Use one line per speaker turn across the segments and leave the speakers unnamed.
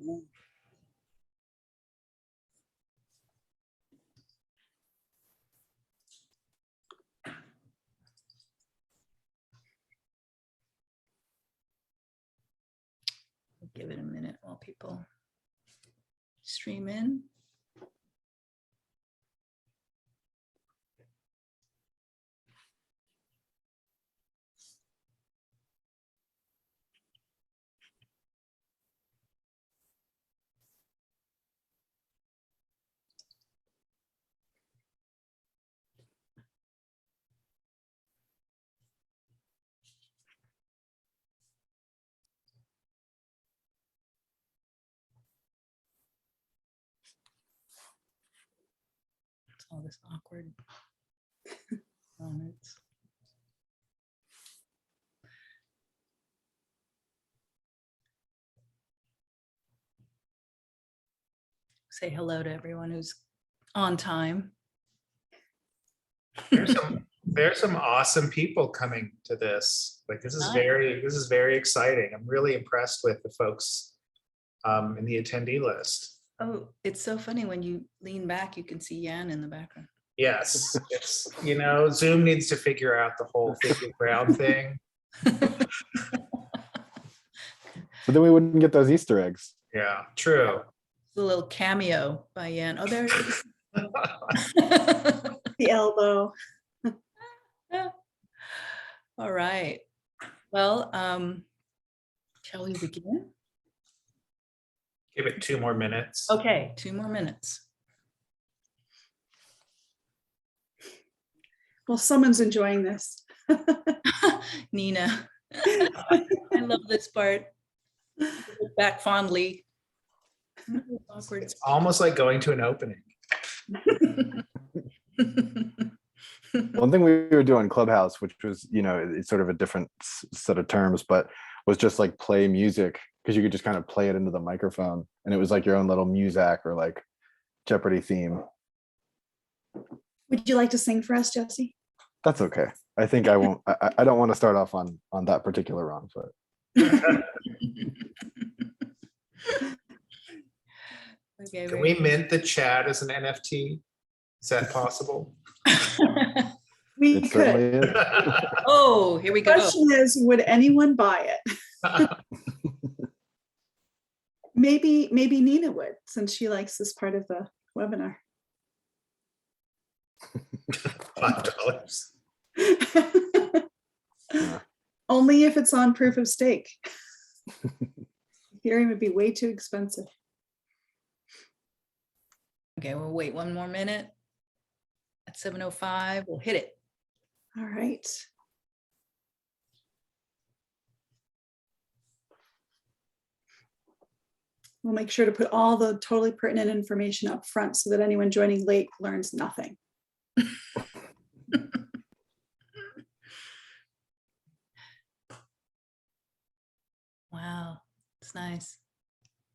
Give it a minute while people stream in. All this awkward moments. Say hello to everyone who's on time.
There's some awesome people coming to this. Like this is very exciting. I'm really impressed with the folks in the attendee list.
Oh, it's so funny when you lean back, you can see Yan in the background.
Yes, it's, you know, Zoom needs to figure out the whole figure ground thing.
So then we wouldn't get those Easter eggs.
Yeah, true.
The little cameo by Yan. Oh, there it is.
The elbow.
All right. Well, shall we begin?
Give it 2 more minutes.
Okay, 2 more minutes.
Well, someone's enjoying this.
Nina, I love this part. Look back fondly. Awkward.
It's almost like going to an opening.
One thing we would do on Clubhouse, which was, you know, it's sort of a different set of terms, but was just like play music, because you could just kind of play it into the microphone and it was like your own little Muzak or like Jeopardy theme.
Would you like to sing for us, Jesse?
That's okay. I think I won't. I don't want to start off on that particular wrong foot.
Okay,
Can we mint the chat as an NFT? Is that possible?
We
It
could.
certainly is.
Oh, here we
The
go.
question is, would anyone buy it? Maybe Nina would, since she likes this part of the webinar.
$5.
Yeah.
Only if it's on proof of stake. Ethereum would be way too expensive.
Okay, we'll wait 1 more minute. At 7:05, we'll hit it.
All right. We'll make sure to put all the totally pertinent information up front so that anyone joining late learns nothing.
Wow, it's nice.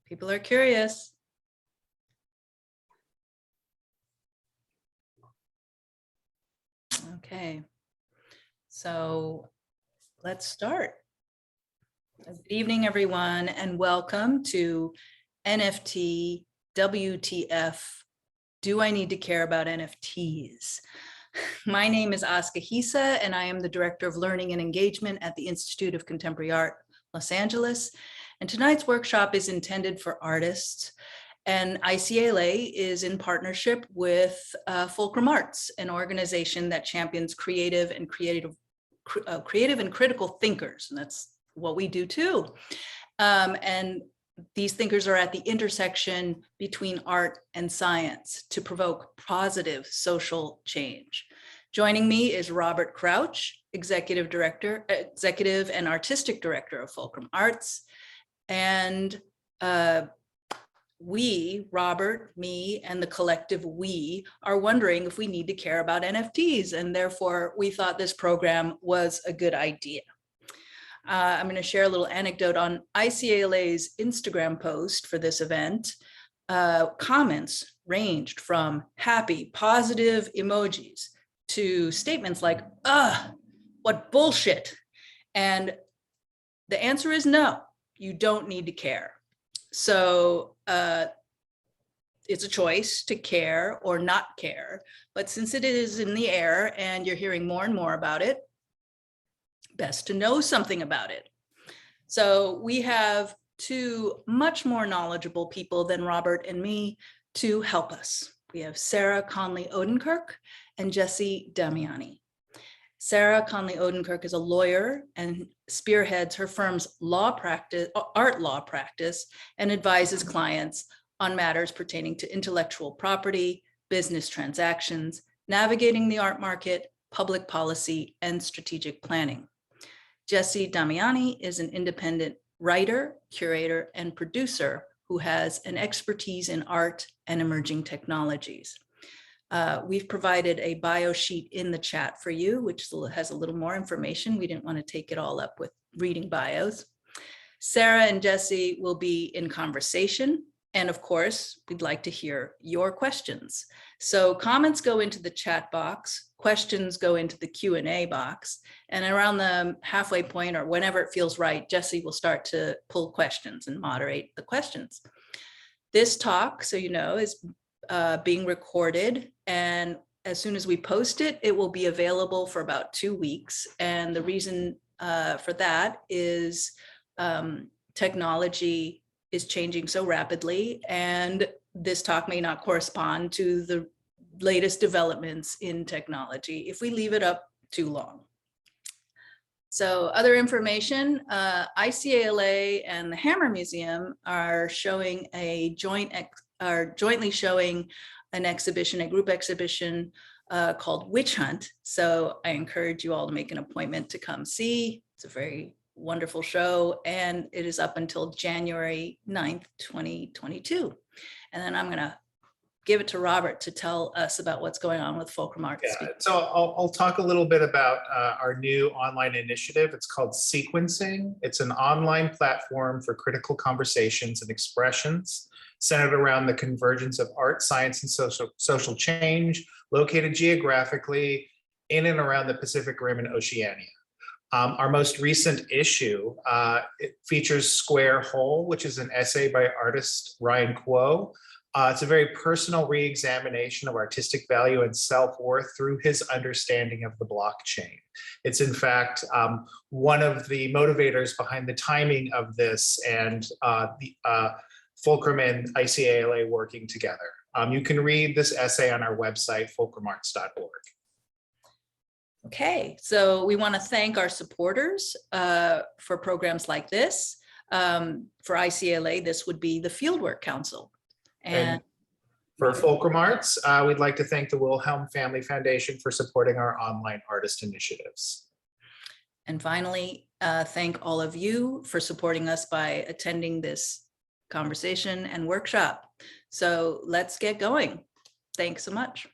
People are curious. Okay, so let's start. Good evening, everyone, and welcome to NFT WTF. Do I need to care about NFTs? My name is Aska Hisa, and I am the Director of Learning and Engagement at the Institute of Contemporary Art, Los Angeles. And tonight's workshop is intended for artists, and ICLA is in partnership with Fulcrum Arts, an organization that champions creative and critical thinkers, and that's what we do too. And these thinkers are at the intersection between art and science to provoke positive social change. Joining me is Robert Crouch, Executive and Artistic Director of Fulcrum Arts. And we, Robert, me, and the collective we, are wondering if we need to care about NFTs, and therefore we thought this program was a good idea. I'm going to share a little anecdote on ICLA's Instagram post for this event. Comments ranged from happy, positive emojis to statements like, what bullshit. And the answer is no, you don't need to care. So it's a choice to care or not care. But since it is in the air and you're hearing more and more about it, best to know something about it. So we have two much more knowledgeable people than Robert and me to help us. We have Sarah Conley Odenkirk and Jesse Damiani. Sarah Conley Odenkirk is a lawyer and spearheads her firm's art law practice, and advises clients on matters pertaining to intellectual property, business transactions, navigating the art market, public policy, and strategic planning. Jesse Damiani is an independent writer, curator, and producer who has an expertise in art and emerging technologies. We've provided a bio sheet in the chat for you, which has a little more information. We didn't want to take it all up with reading bios. Sarah and Jesse will be in conversation. And of course, we'd like to hear your questions. So comments go into the chat box, questions go into the Q&A box, and around the halfway point or whenever it feels right, Jesse will start to pull questions and moderate the questions. This talk, so you know, is being recorded, and as soon as we post it, it will be available for about 2 weeks. And the reason for that is technology is changing so rapidly, and this talk may not correspond to the latest developments in technology if we leave it up too long. So other information, ICALA and the Hammer Museum are showing jointly showing an exhibition, a group exhibition called Witch Hunt. So I encourage you all to make an appointment to come see. It's a very wonderful show, and it is up until January 9th, 2022. And then I'm gonna give it to Robert to tell us about what's going on with Fulcrum Art.
Yeah, so I'll talk a little bit about our new online initiative. It's called Sequencing. It's an online platform for critical conversations and expressions centered around the convergence of art, science, and social change, located geographically in and around the Pacific Rim and Oceania. Our most recent issue, it features Square Hole, which is an essay by artist Ryan Kuo. It's a very personal re-examination of artistic value and self-worth through his understanding of the blockchain. It's in fact one of the motivators behind the timing of this and the Fulcrum and ICALA working together. You can read this essay on our website, fulcrumarts.org.
Okay, so we want to thank our supporters for programs like this. For ICALA, this would be the Fieldwork Council. And
for Fulcrum Arts, we'd like to thank the Wilhelm Family Foundation for supporting our online artist initiatives.
And finally, thank all of you for supporting us by attending this conversation and workshop. So let's get going. Thanks so much.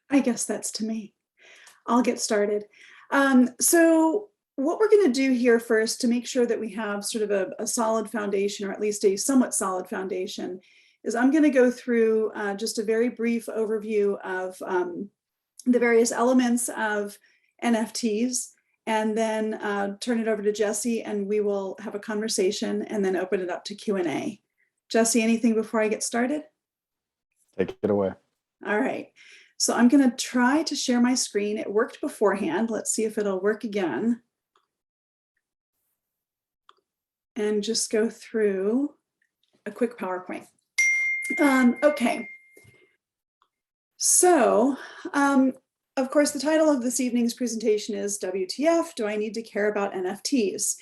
I guess that's to me. I'll get started. So what we're going to do here first to make sure that we have sort of a solid foundation, or at least a somewhat solid foundation, is I'm going to go through just a very brief overview of the various elements of NFTs, and then turn it over to Jesse, and we will have a conversation and then open it up to Q&A. Jesse, anything before I get started?
Take it away.
All right. So I'm going to try to share my screen. It worked beforehand. Let's see if it'll work again. And just go through a quick PowerPoint. Okay. So, of course, the title of this evening's presentation is WTF, Do I Need to Care About NFTs?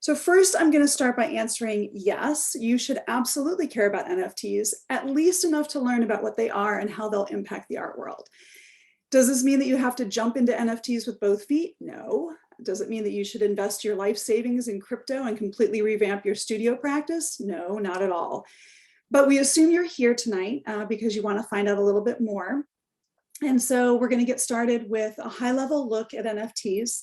So first, I'm going to start by answering yes, you should absolutely care about NFTs, at least enough to learn about what they are and how they'll impact the art world. Does this mean that you have to jump into NFTs with both feet? No. Does it mean that you should invest your life savings in crypto and completely revamp your studio practice? No, not at all. But we assume you're here tonight because you want to find out a little bit more. And so we're going to get started with a high-level look at NFTs.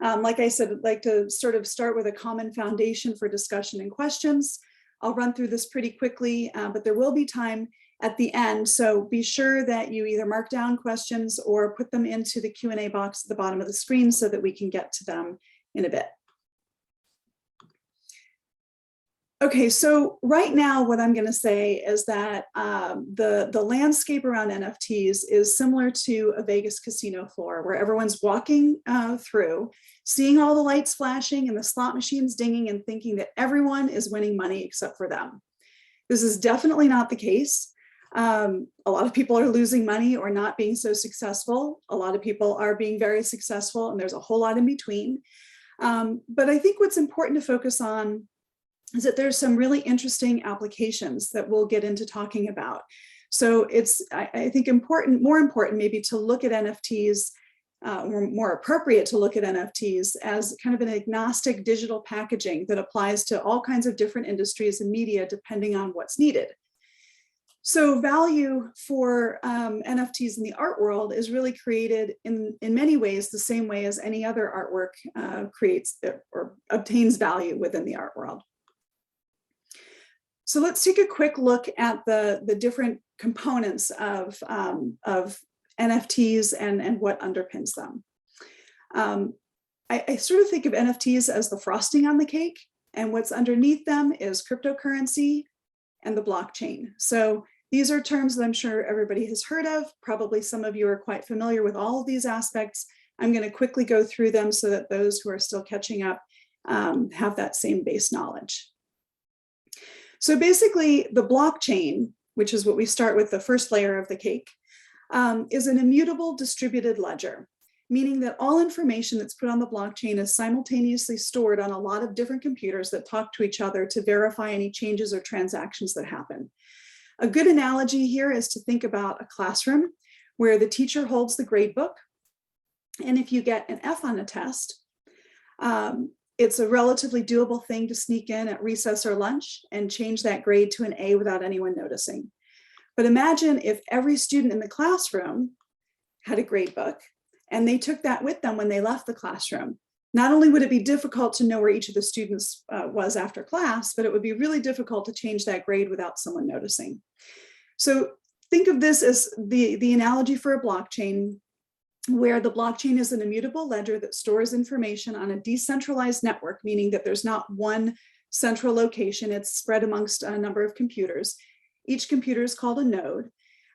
Like I said, I'd like to sort of start with a common foundation for discussion and questions. I'll run through this pretty quickly, but there will be time at the end. So be sure that you either mark down questions or put them into the Q&A box at the bottom of the screen so that we can get to them in a bit. Okay, so right now, what I'm going to say is that the landscape around NFTs is similar to a Vegas casino floor, where everyone's walking through, seeing all the lights flashing and the slot machines dinging and thinking that everyone is winning money except for them. This is definitely not the case. A lot of people are losing money or not being so successful. A lot of people are being very successful, and there's a whole lot in between. But I think what's important to focus on is that there's some really interesting applications that we'll get into talking about. So it's, I think, more important maybe to look at NFTs, or more appropriate to look at NFTs as kind of an agnostic digital packaging that applies to all kinds of different industries and media depending on what's needed. So value for NFTs in the art world is really created in many ways the same way as any other artwork creates or obtains value within the art world. So let's take a quick look at the different components of NFTs and what underpins them. I sort of think of NFTs as the frosting on the cake, and what's underneath them is cryptocurrency and the blockchain. So these are terms that I'm sure everybody has heard of. Probably some of you are quite familiar with all of these aspects. I'm going to quickly go through them so that those who are still catching up have that same base knowledge. So basically, the blockchain, which is what we start with, the first layer of the cake, is an immutable distributed ledger, meaning that all information that's put on the blockchain is simultaneously stored on a lot of different computers that talk to each other to verify any changes or transactions that happen. A good analogy here is to think about a classroom where the teacher holds the grade book, and if you get an F on a test, it's a relatively doable thing to sneak in at recess or lunch and change that grade to an A without anyone noticing. But imagine if every student in the classroom had a grade book and they took that with them when they left the classroom. Not only would it be difficult to know where each of the students was after class, but it would be really difficult to change that grade without someone noticing. So think of this as the analogy for a blockchain, where the blockchain is an immutable ledger that stores information on a decentralized network, meaning that there's not one central location, it's spread amongst a number of computers. Each computer is called a node.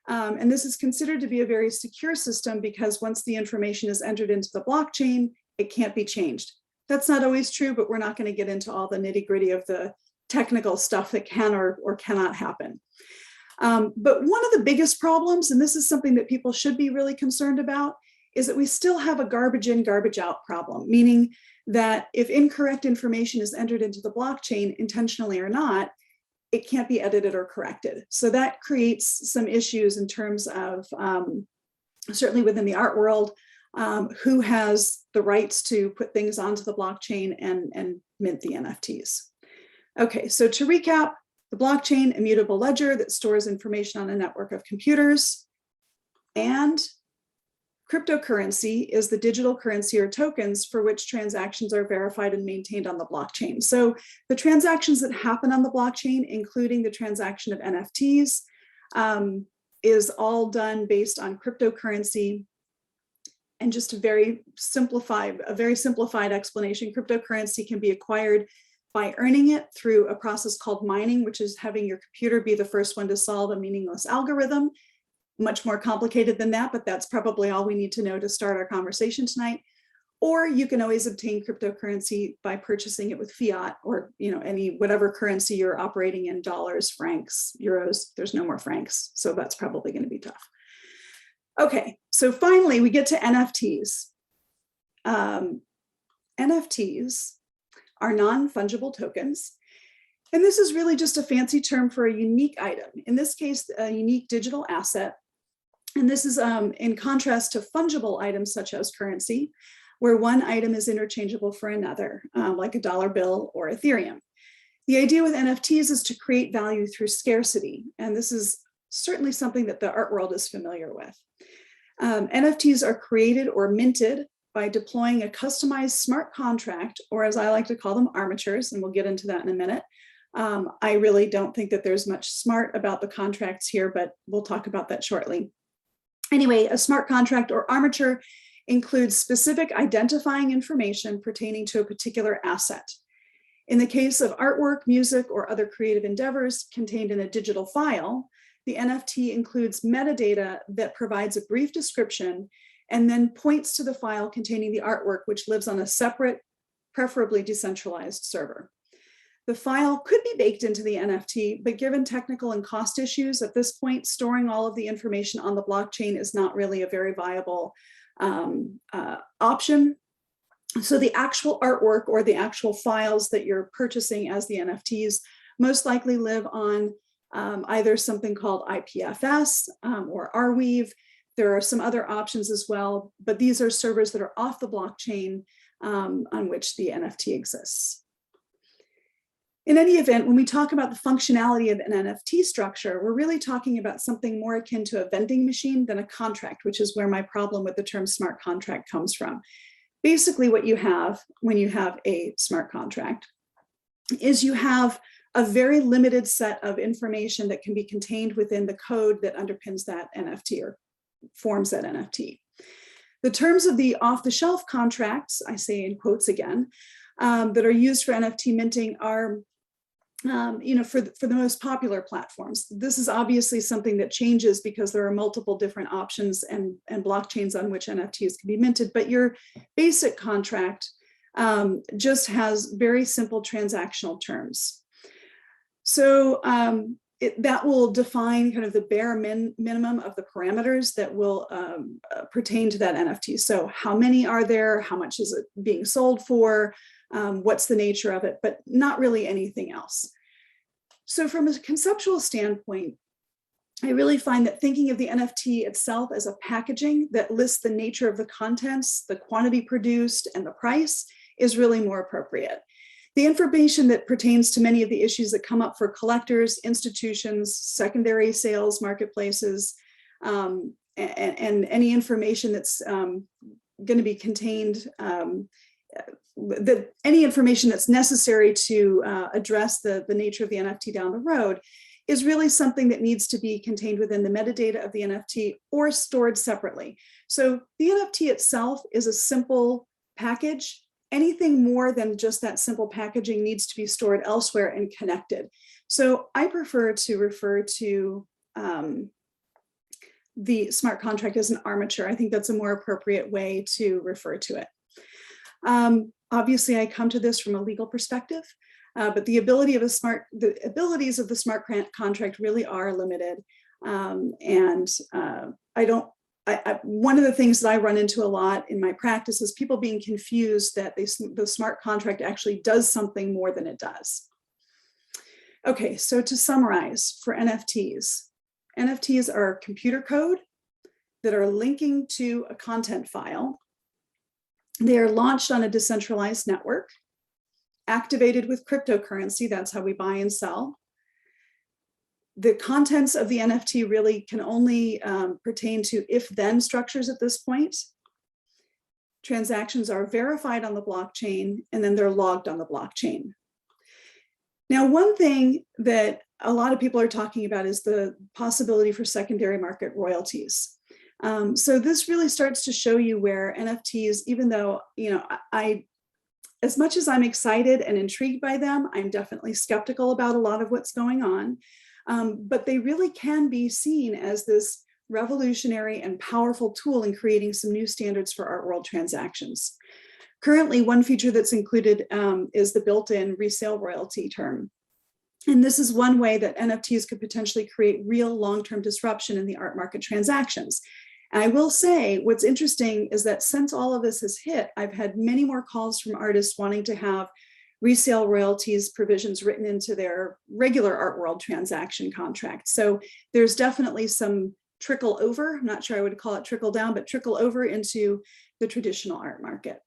And this is considered to be a very secure system because once the information is entered into the blockchain, it can't be changed. That's not always true, but we're not going to get into all the nitty-gritty of the technical stuff that can or cannot happen. But one of the biggest problems, and this is something that people should be really concerned about, is that we still have a garbage in, garbage out problem, meaning that if incorrect information is entered into the blockchain, intentionally or not, it can't be edited or corrected. So that creates some issues in terms of, certainly within the art world, who has the rights to put things onto the blockchain and mint the NFTs. Okay, so to recap, the blockchain, immutable ledger that stores information on a network of computers, and cryptocurrency is the digital currency or tokens for which transactions are verified and maintained on the blockchain. So the transactions that happen on the blockchain, including the transaction of NFTs, is all done based on cryptocurrency. And just a very simplified explanation, cryptocurrency can be acquired by earning it through a process called mining, which is having your computer be the first one to solve a meaningless algorithm. Much more complicated than that, but that's probably all we need to know to start our conversation tonight. Or you can always obtain cryptocurrency by purchasing it with fiat or whatever currency you're operating in, dollars, francs, euros. There's no more francs, so that's probably going to be tough. Okay, so finally we get to NFTs. NFTs are non-fungible tokens. And this is really just a fancy term for a unique item. In this case, a unique digital asset. And this is in contrast to fungible items such as currency, where one item is interchangeable for another, like a dollar bill or Ethereum. The idea with NFTs is to create value through scarcity. And this is certainly something that the art world is familiar with. NFTs are created or minted by deploying a customized smart contract, or as I like to call them, armatures, and we'll get into that in a minute. I really don't think that there's much smart about the contracts here, but we'll talk about that shortly. Anyway, a smart contract or armature includes specific identifying information pertaining to a particular asset. In the case of artwork, music, or other creative endeavors contained in a digital file, the NFT includes metadata that provides a brief description and then points to the file containing the artwork, which lives on a separate, preferably decentralized server. The file could be baked into the NFT, but given technical and cost issues at this point, storing all of the information on the blockchain is not really a very viable option. So the actual artwork or the actual files that you're purchasing as the NFTs most likely live on either something called IPFS or Arweave. There are some other options as well, but these are servers that are off the blockchain on which the NFT exists. In any event, when we talk about the functionality of an NFT structure, we're really talking about something more akin to a vending machine than a contract, which is where my problem with the term smart contract comes from. Basically, what you have when you have a smart contract is you have a very limited set of information that can be contained within the code that underpins that NFT or forms that NFT. The terms of the off-the-shelf contracts, I say in quotes again, that are used for NFT minting are for the most popular platforms. This is obviously something that changes because there are multiple different options and blockchains on which NFTs can be minted, but your basic contract just has very simple transactional terms. So that will define kind of the bare minimum of the parameters that will pertain to that NFT. So how many are there? How much is it being sold for? What's the nature of it, but not really anything else. So from a conceptual standpoint, I really find that thinking of the NFT itself as a packaging that lists the nature of the contents, the quantity produced, and the price is really more appropriate. The information that pertains to many of the issues that come up for collectors, institutions, secondary sales, marketplaces, and any information that's going to be contained any information that's necessary to address the nature of the NFT down the road is really something that needs to be contained within the metadata of the NFT or stored separately. So the NFT itself is a simple package. Anything more than just that simple packaging needs to be stored elsewhere and connected. So I prefer to refer to the smart contract as an armature. I think that's a more appropriate way to refer to it. Obviously, I come to this from a legal perspective, but the abilities of the smart contract really are limited. One of the things that I run into a lot in my practice is people being confused that the smart contract actually does something more than it does. Okay, so to summarize for NFTs, NFTs are computer code that are linking to a content file. They are launched on a decentralized network, activated with cryptocurrency. That's how we buy and sell. The contents of the NFT really can only pertain to if-then structures at this point. Transactions are verified on the blockchain, and then they're logged on the blockchain. Now, one thing that a lot of people are talking about is the possibility for secondary market royalties. So this really starts to show you where NFTs, even though, as much as I'm excited and intrigued by them, I'm definitely skeptical about a lot of what's going on. But they really can be seen as this revolutionary and powerful tool in creating some new standards for art world transactions. Currently, one feature that's included is the built-in resale royalty term. And this is one way that NFTs could potentially create real long-term disruption in the art market transactions. And I will say, what's interesting is that since all of this has hit, I've had many more calls from artists wanting to have resale royalties provisions written into their regular art world transaction contract. So there's definitely some trickle over. I'm not sure I would call it trickle down, but trickle over into the traditional art market.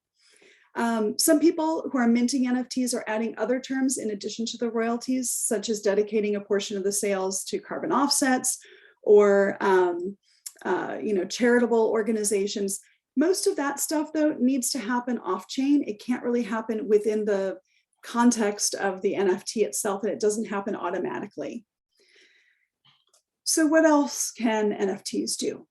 Some people who are minting NFTs are adding other terms in addition to the royalties, such as dedicating a portion of the sales to carbon offsets or charitable organizations. Most of that stuff, though, needs to happen off-chain. It can't really happen within the context of the NFT itself, and it doesn't happen automatically. So what else can NFTs do?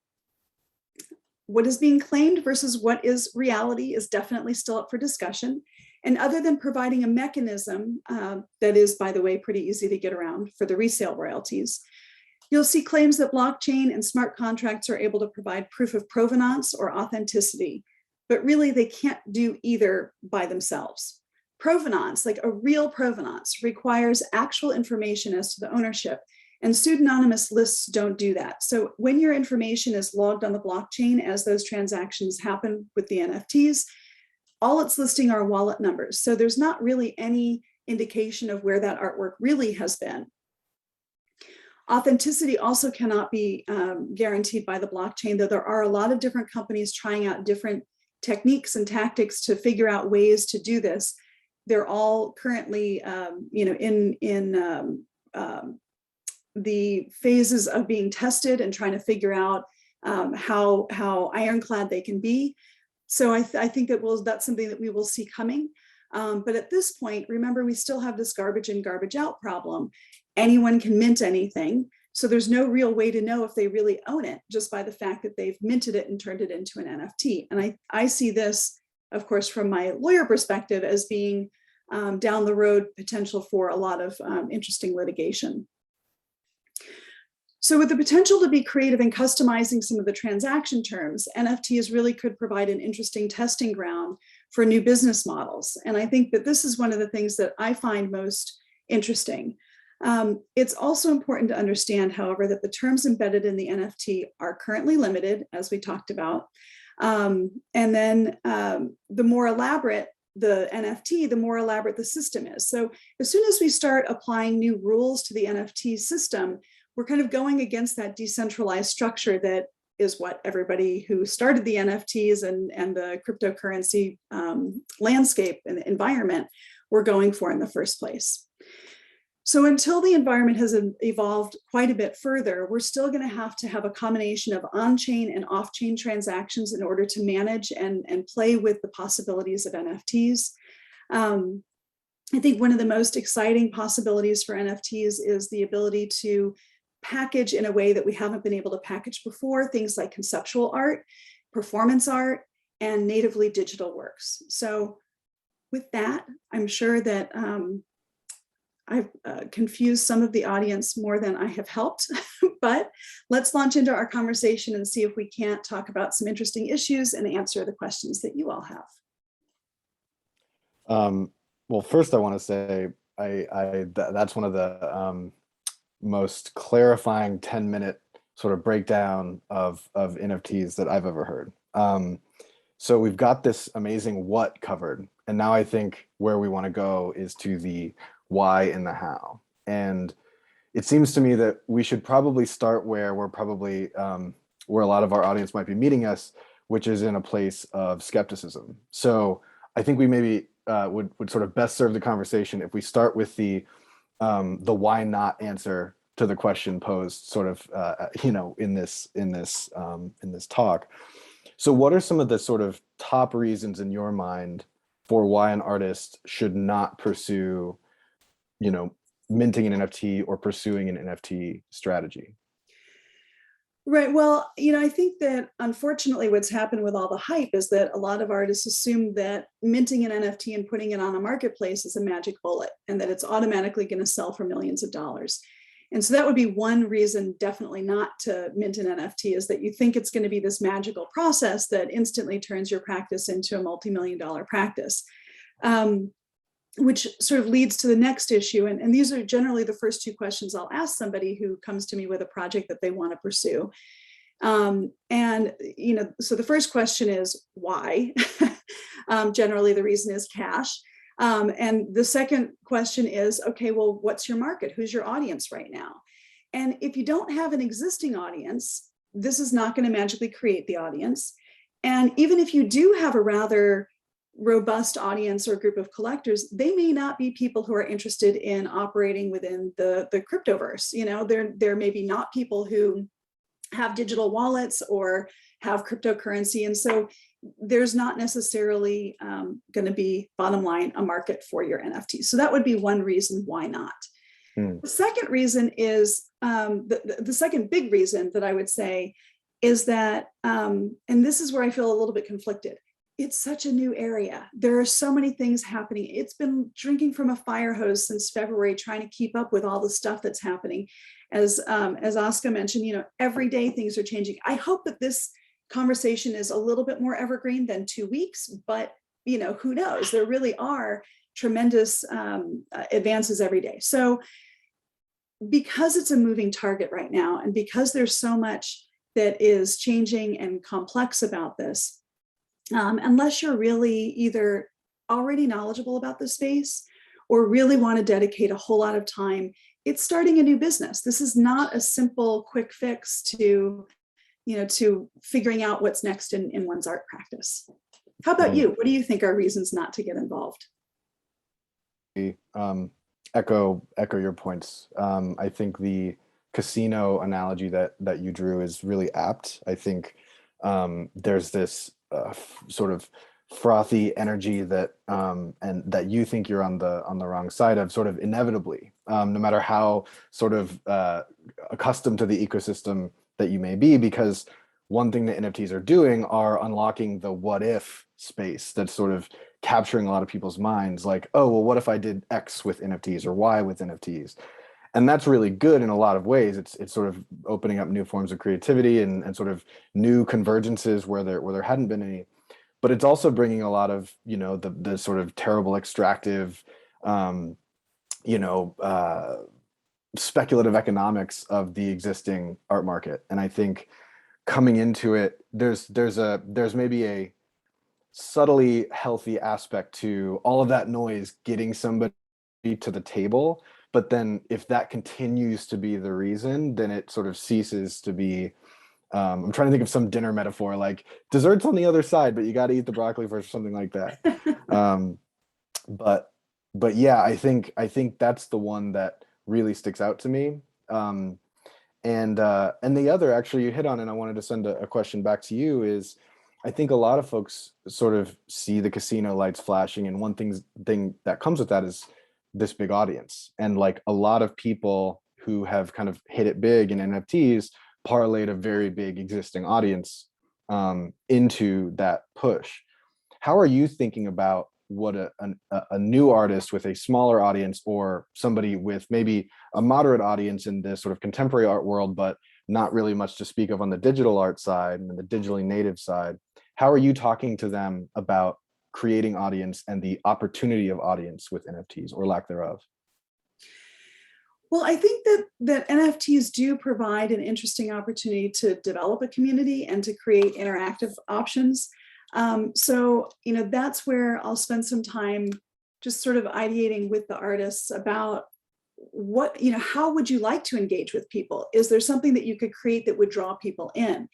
What is being claimed versus what is reality is definitely still up for discussion. And other than providing a mechanism that is, by the way, pretty easy to get around for the resale royalties, you'll see claims that blockchain and smart contracts are able to provide proof of provenance or authenticity, but really they can't do either by themselves. Provenance, like a real provenance, requires actual information as to the ownership, and pseudonymous lists don't do that. So when your information is logged on the blockchain as those transactions happen with the NFTs, all it's listing are wallet numbers. So there's not really any indication of where that artwork really has been. Authenticity also cannot be guaranteed by the blockchain, though there are a lot of different companies trying out different techniques and tactics to figure out ways to do this. They're all currently, in the phases of being tested and trying to figure out how ironclad they can be. So I think that's something that we will see coming. But at this point, remember, we still have this garbage in, garbage out problem. Anyone can mint anything. So there's no real way to know if they really own it just by the fact that they've minted it and turned it into an NFT. And I see this, of course, from my lawyer perspective as being down the road potential for a lot of interesting litigation. So with the potential to be creative in customizing some of the transaction terms, NFTs really could provide an interesting testing ground for new business models. And I think that this is one of the things that I find most interesting. It's also important to understand, however, that the terms embedded in the NFT are currently limited, as we talked about. And then the more elaborate the NFT, the more elaborate the system is. So as soon as we start applying new rules to the NFT system, we're kind of going against that decentralized structure that is what everybody who started the NFTs and the cryptocurrency landscape and environment were going for in the first place. So until the environment has evolved quite a bit further, we're still going to have a combination of on-chain and off-chain transactions in order to manage and play with the possibilities of NFTs. I think one of the most exciting possibilities for NFTs is the ability to package in a way that we haven't been able to package before, things like conceptual art, performance art, and natively digital works. So with that, I'm sure that I've confused some of the audience more than I have helped, but let's launch into our conversation and see if we can't talk about some interesting issues and answer the questions that you all have.
Well, first I want to say that's one of the most clarifying 10-minute sort of breakdown of NFTs that I've ever heard. So we've got this amazing what covered, and now I think where we want to go is to the why and the how. And it seems to me that we should probably start where we're probably where a lot of our audience might be meeting us, which is in a place of skepticism. So I think we maybe would sort of best serve the conversation if we start with the why not answer to the question posed sort of in this talk. So what are some of the sort of top reasons in your mind for why an artist should not pursue minting an NFT or pursuing an NFT strategy?
Right. Well, I think that unfortunately what's happened with all the hype is that a lot of artists assume that minting an NFT and putting it on a marketplace is a magic bullet and that it's automatically going to sell for millions of dollars. And so that would be one reason definitely not to mint an NFT, is that you think it's going to be this magical process that instantly turns your practice into a multi-million-dollar practice. Which sort of leads to the next issue. And these are generally the first two questions I'll ask somebody who comes to me with a project that they want to pursue. So the first question is why? Generally, the reason is cash. And the second question is, okay, well, what's your market? Who's your audience right now? And if you don't have an existing audience, this is not going to magically create the audience. And even if you do have a rather robust audience or group of collectors, they may not be people who are interested in operating within the cryptoverse. There may be not people who have digital wallets or have cryptocurrency. And so there's not necessarily going to be, bottom line, a market for your NFT. So that would be one reason why not. The second reason is, the second big reason that I would say is that, and this is where I feel a little bit conflicted. it's such a new area. There are so many things happening. It's been drinking from a fire hose since February, trying to keep up with all the stuff that's happening. As Oscar mentioned, every day things are changing. I hope that this conversation is a little bit more evergreen than 2 weeks, but who knows? There really are tremendous advances every day. So because it's a moving target right now, and because there's so much that is changing and complex about this, unless you're really either already knowledgeable about the space or really want to dedicate a whole lot of time, it's starting a new business. This is not a simple quick fix to figuring out what's next in one's art practice. How about you? What do you think are reasons not to get involved?
Echo your points. I think the casino analogy that you drew is really apt. I think there's this sort of frothy energy that and that you think you're on the wrong side of, sort of inevitably, no matter how sort of accustomed to the ecosystem that you may be, because one thing that NFTs are doing are unlocking the what if space that's sort of capturing a lot of people's minds, like, oh, well, what if I did X with NFTs or Y with NFTs? And that's really good in a lot of ways. It's sort of opening up new forms of creativity and sort of new convergences where there hadn't been any. But it's also bringing a lot of, the sort of terrible extractive, speculative economics of the existing art market. And I think coming into it, there's maybe a subtly healthy aspect to all of that noise getting somebody to the table. But then if that continues to be the reason, then it sort of ceases to be, I'm trying to think of some dinner metaphor, like dessert's on the other side, but you got to eat the broccoli first, or something like that. But yeah, I think that's the one that really sticks out to me. And the other, actually, you hit on, and I wanted to send a question back to you, is I think a lot of folks sort of see the casino lights flashing, and one thing that comes with that is this big audience. And like a lot of people who have kind of hit it big in NFTs parlayed a very big existing audience into that push. How are you thinking about what a new artist with a smaller audience, or somebody with maybe a moderate audience in this sort of contemporary art world, but not really much to speak of on the digital art side and the digitally native side? How are you talking to them about creating audience and the opportunity of audience with NFTs, or lack thereof?
Well, I think that NFTs do provide an interesting opportunity to develop a community and to create interactive options. So, that's where I'll spend some time just sort of ideating with the artists about what, how would you like to engage with people? Is there something that you could create that would draw people in?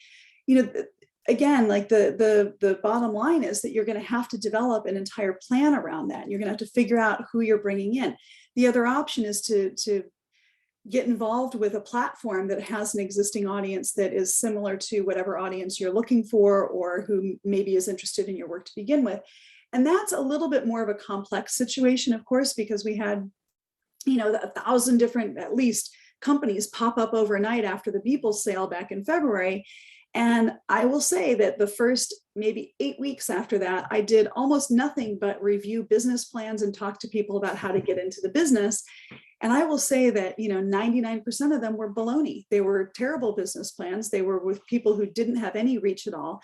Again, like the bottom line is that you're going to have to develop an entire plan around that. You're going to have to figure out who you're bringing in. The other option is to get involved with a platform that has an existing audience that is similar to whatever audience you're looking for, or who maybe is interested in your work to begin with. And that's a little bit more of a complex situation, of course, because we had, 1,000 different, at least, companies pop up overnight after the Beeple sale back in February. And I will say that the first maybe 8 weeks after that, I did almost nothing but review business plans and talk to people about how to get into the business. And I will say that, 99% of them were baloney. They were terrible business plans. They were with people who didn't have any reach at all.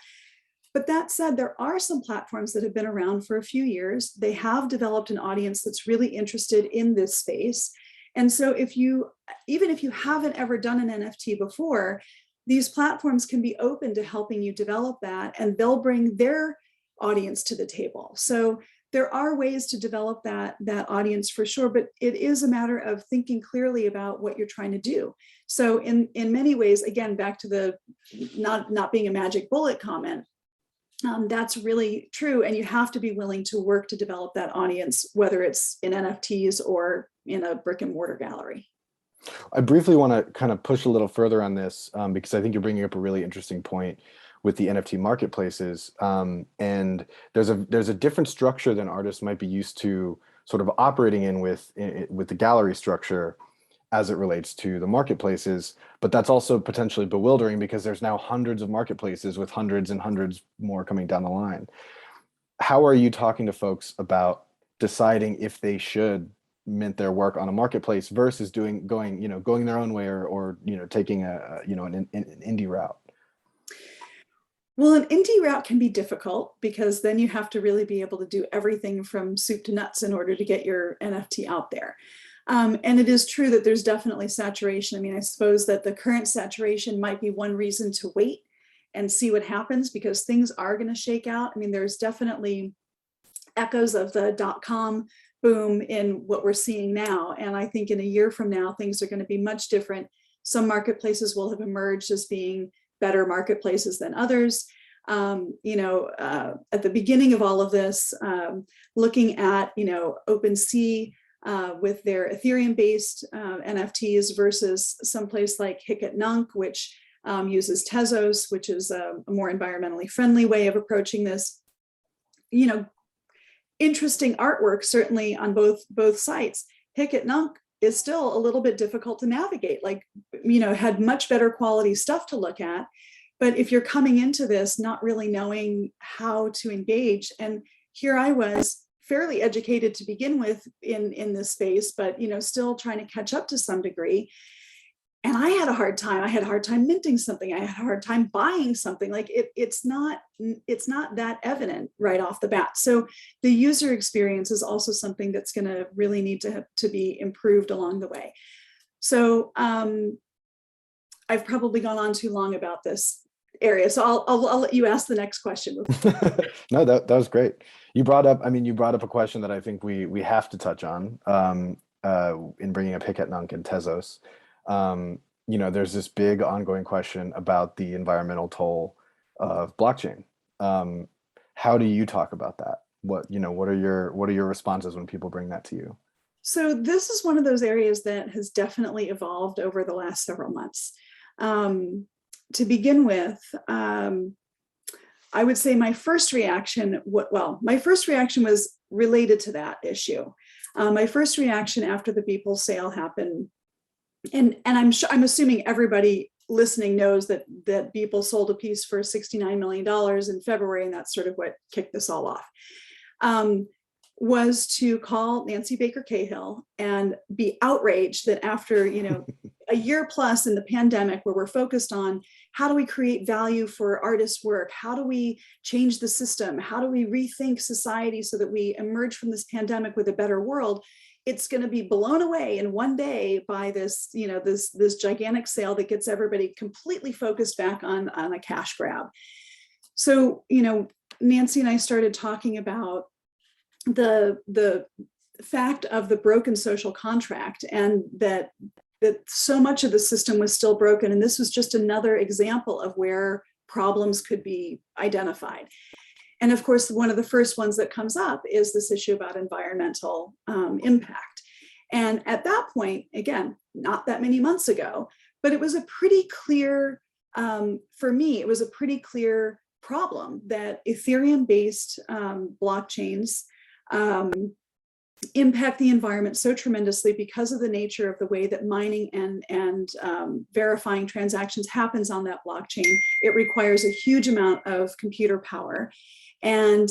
But that said, there are some platforms that have been around for a few years. They have developed an audience that's really interested in this space. And so even if you haven't ever done an NFT before, these platforms can be open to helping you develop that, and they'll bring their audience to the table. So there are ways to develop that audience for sure, but it is a matter of thinking clearly about what you're trying to do. So in many ways, again, back to the not being a magic bullet comment, that's really true. And you have to be willing to work to develop that audience, whether it's in NFTs or in a brick and mortar gallery.
I briefly want to kind of push a little further on this, because I think you're bringing up a really interesting point with the NFT marketplaces. And there's a different structure than artists might be used to sort of operating in with the gallery structure as it relates to the marketplaces. But that's also potentially bewildering, because there's now hundreds of marketplaces with hundreds and hundreds more coming down the line. how are you talking to folks about deciding if they should mint their work on a marketplace versus going their own way, or taking an indie route?
Well, an indie route can be difficult because then you have to really be able to do everything from soup to nuts in order to get your NFT out there. And it is true that there's definitely saturation. I mean, I suppose that the current saturation might be one reason to wait and see what happens, because things are going to shake out. I mean, there's definitely echoes of the .com boom in what we're seeing now. And I think in a year from now, things are going to be much different. Some marketplaces will have emerged as being better marketplaces than others. At the beginning of all of this, looking at, OpenSea with their Ethereum-based NFTs versus someplace like Nunk, which uses Tezos, which is a more environmentally friendly way of approaching this. Interesting artwork, certainly on both sites. Nunk is still a little bit difficult to navigate, had much better quality stuff to look at. But if you're coming into this not really knowing how to engage, and here I was fairly educated to begin with in this space, but still trying to catch up to some degree. And I had a hard time. I had a hard time minting something. I had a hard time buying something. It's not that evident right off the bat. So the user experience is also something that's going to really need to be improved along the way. So I've probably gone on too long about this area. So I'll let you ask the next question.
No, that was great. You brought up a question that I think we have to touch on in bringing up Nunk and Tezos. There's this big ongoing question about the environmental toll of blockchain. How do you talk about that? What are your responses when people bring that to you?
So this is one of those areas that has definitely evolved over the last several months. To begin with, I would say my first reaction was related to that issue. My first reaction after the Beeple sale happened, and I'm assuming everybody listening knows that Beeple sold a piece for $69 million in February, and that's sort of what kicked this all off. Was to call Nancy Baker Cahill and be outraged that after a year plus in the pandemic, where we're focused on how do we create value for artists' work, how do we change the system, how do we rethink society so that we emerge from this pandemic with a better world, it's going to be blown away in one day by this this gigantic sale that gets everybody completely focused back on a cash grab. So Nancy and I started talking about the fact of the broken social contract, and that so much of the system was still broken. And this was just another example of where problems could be identified. And of course, one of the first ones that comes up is this issue about environmental impact. And at that point, again, not that many months ago, but it was a pretty clear, for me, it was a pretty clear problem that Ethereum-based blockchains impact the environment so tremendously because of the nature of the way that mining and verifying transactions happens on that blockchain. It requires a huge amount of computer power. And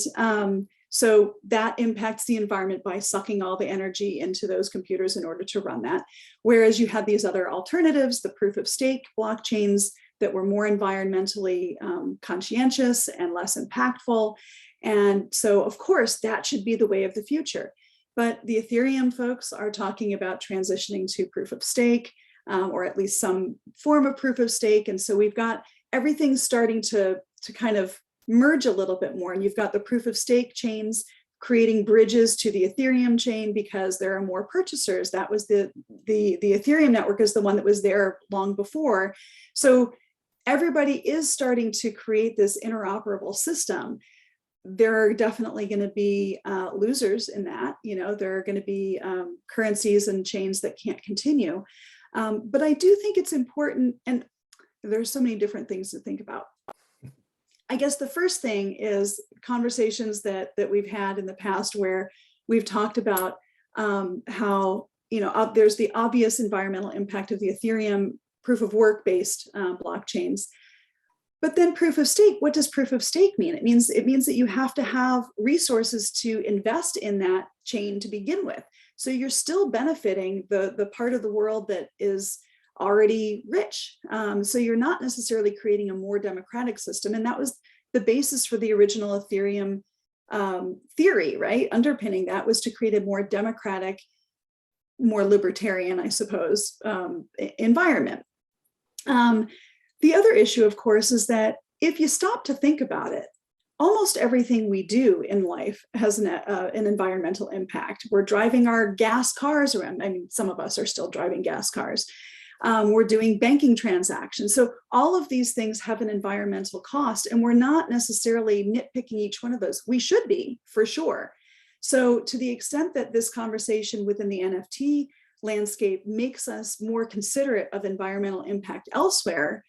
so that impacts the environment by sucking all the energy into those computers in order to run that. Whereas you had these other alternatives, the proof of stake blockchains that were more environmentally conscientious and less impactful. And so, of course, that should be the way of the future. But the Ethereum folks are talking about transitioning to proof of stake, or at least some form of proof of stake. And so we've got everything starting to kind of merge a little bit more. And you've got the proof of stake chains creating bridges to the Ethereum chain because there are more purchasers. That was the Ethereum network is the one that was there long before. So everybody is starting to create this interoperable system. There are definitely going to be losers in that. There are going to be currencies and chains that can't continue. But I do think it's important, and there's so many different things to think about. I guess the first thing is conversations that we've had in the past where we've talked about how there's the obvious environmental impact of the Ethereum proof of work based blockchains. But then proof of stake, what does proof of stake mean? It means that you have to have resources to invest in that chain to begin with. So you're still benefiting the part of the world that is already rich. So you're not necessarily creating a more democratic system. And that was the basis for the original Ethereum theory, right? Underpinning that was to create a more democratic, more libertarian, I suppose, environment. The other issue, of course, is that if you stop to think about it, almost everything we do in life has an environmental impact. We're driving our gas cars around. I mean, some of us are still driving gas cars. We're doing banking transactions. So all of these things have an environmental cost, and we're not necessarily nitpicking each one of those. We should be, for sure. So to the extent that this conversation within the NFT landscape makes us more considerate of environmental impact elsewhere,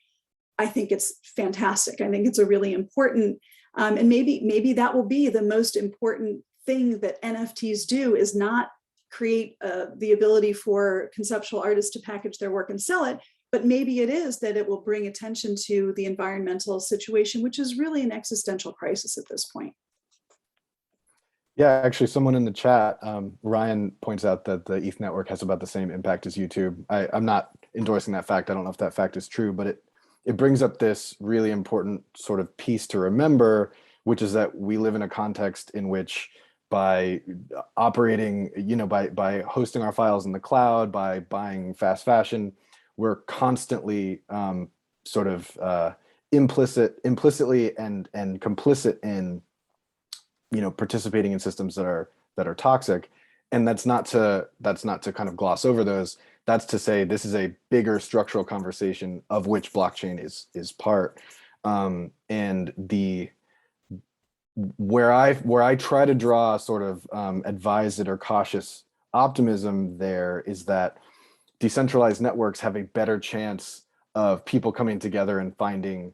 I think it's fantastic. I think it's a really important, and maybe that will be the most important thing that NFTs do, is not create the ability for conceptual artists to package their work and sell it, but maybe it is that it will bring attention to the environmental situation, which is really an existential crisis at this point.
Yeah, actually, someone in the chat, Ryan, points out that the ETH network has about the same impact as YouTube. I'm not endorsing that fact. I don't know if that fact is true, but it brings up this really important sort of piece to remember, which is that we live in a context in which, by operating, by hosting our files in the cloud, by buying fast fashion, we're constantly implicitly and complicit in participating in systems that are toxic. And that's not to kind of gloss over those. That's to say this is a bigger structural conversation of which blockchain is part. And where I try to draw sort of advised or cautious optimism there is that decentralized networks have a better chance of people coming together and finding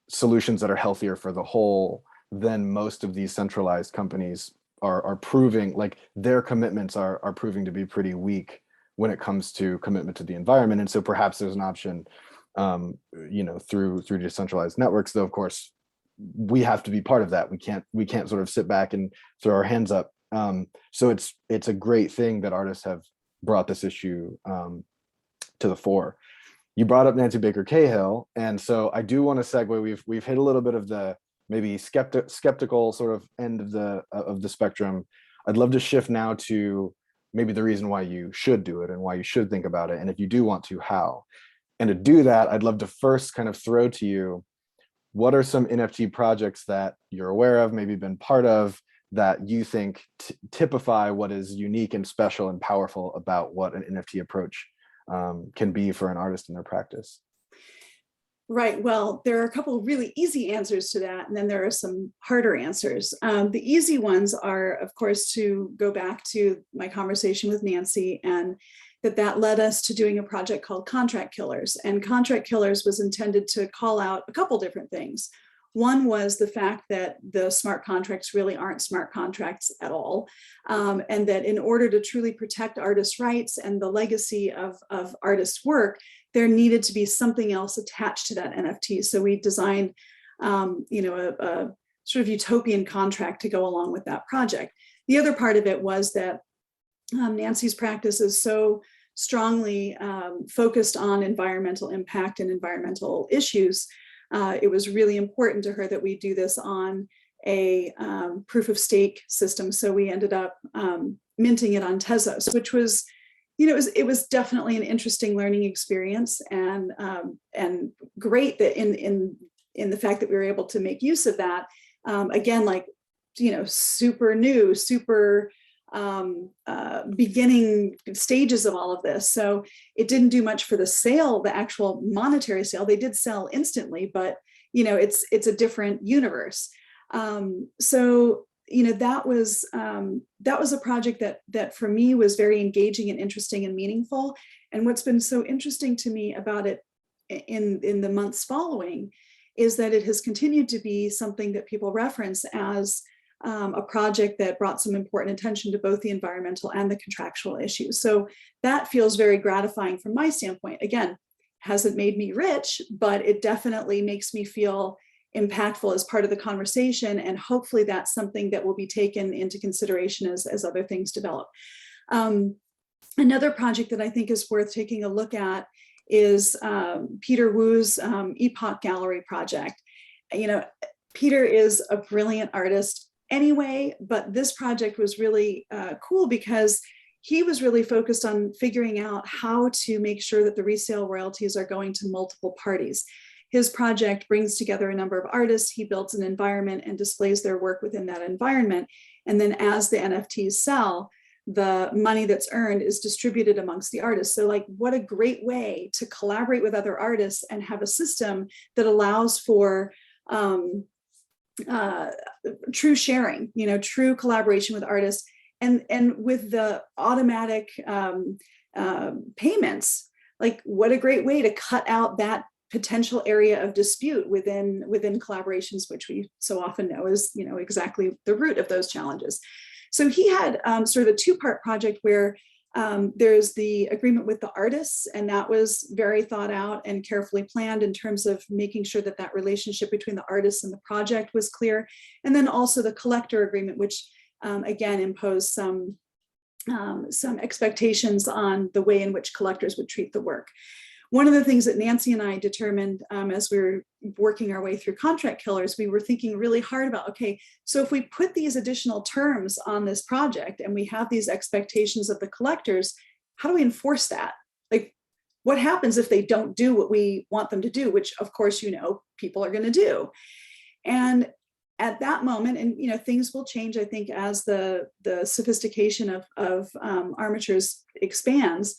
solutions that are healthier for the whole than most of these centralized companies are proving. Like, their commitments are proving to be pretty weak when it comes to commitment to the environment. And so perhaps there's an option through decentralized networks, though of course we have to be part of that. We can't sort of sit back and throw our hands up. So it's a great thing that artists have brought this issue to the fore. You brought up Nancy Baker Cahill, and so I do want to segue. We've hit a little bit of the maybe skeptical sort of end of the spectrum. I'd love to shift now to maybe the reason why you should do it and why you should think about it, and if you do want to, how. And to do that, I'd love to first kind of throw to you, what are some NFT projects that you're aware of, maybe been part of, that you think typify what is unique and special and powerful about what an NFT approach can be for an artist in their practice?
Right. Well, there are a couple of really easy answers to that, and then there are some harder answers. The easy ones are, of course, to go back to my conversation with Nancy, and that led us to doing a project called Contract Killers. And Contract Killers was intended to call out a couple different things. One was the fact that the smart contracts really aren't smart contracts at all, and that in order to truly protect artists' rights and the legacy of artists' work, there needed to be something else attached to that NFT. So we designed, a sort of utopian contract to go along with that project. The other part of it was that Nancy's practice is so strongly focused on environmental impact and environmental issues. It was really important to her that we do this on a proof of stake system. So we ended up minting it on Tezos, which was, it was definitely an interesting learning experience, and great that in the fact that we were able to make use of that. Again, super new, super beginning stages of all of this. So it didn't do much for the sale, the actual monetary sale. They did sell instantly, but it's a different universe. That was a project that for me was very engaging and interesting and meaningful. And what's been so interesting to me about it in the months following is that it has continued to be something that people reference as a project that brought some important attention to both the environmental and the contractual issues. So that feels very gratifying from my standpoint. Again, hasn't made me rich, but it definitely makes me feel impactful as part of the conversation. And hopefully that's something that will be taken into consideration as other things develop. Another project that I think is worth taking a look at is Peter Wu's Epoch Gallery project. You know, Peter is a brilliant artist anyway, but this project was really cool because he was really focused on figuring out how to make sure that the resale royalties are going to multiple parties. His project brings together a number of artists. He builds an environment and displays their work within that environment. And then as the NFTs sell, the money that's earned is distributed amongst the artists. So like, what a great way to collaborate with other artists and have a system that allows for true sharing, you know, true collaboration with artists. And with the automatic payments, like what a great way to cut out that potential area of dispute within collaborations, which we so often know is, you know, exactly the root of those challenges. So he had sort of a two-part project where there's the agreement with the artists, and that was very thought out and carefully planned in terms of making sure that that relationship between the artists and the project was clear. And then also the collector agreement, which again imposed some expectations on the way in which collectors would treat the work. One of the things that Nancy and I determined as we were working our way through Contract Killers, we were thinking really hard about, okay, so if we put these additional terms on this project and we have these expectations of the collectors, how do we enforce that? Like, what happens if they don't do what we want them to do, which of course, you know, people are going to do. And at that moment, and you know, things will change, I think, as the sophistication of armatures expands.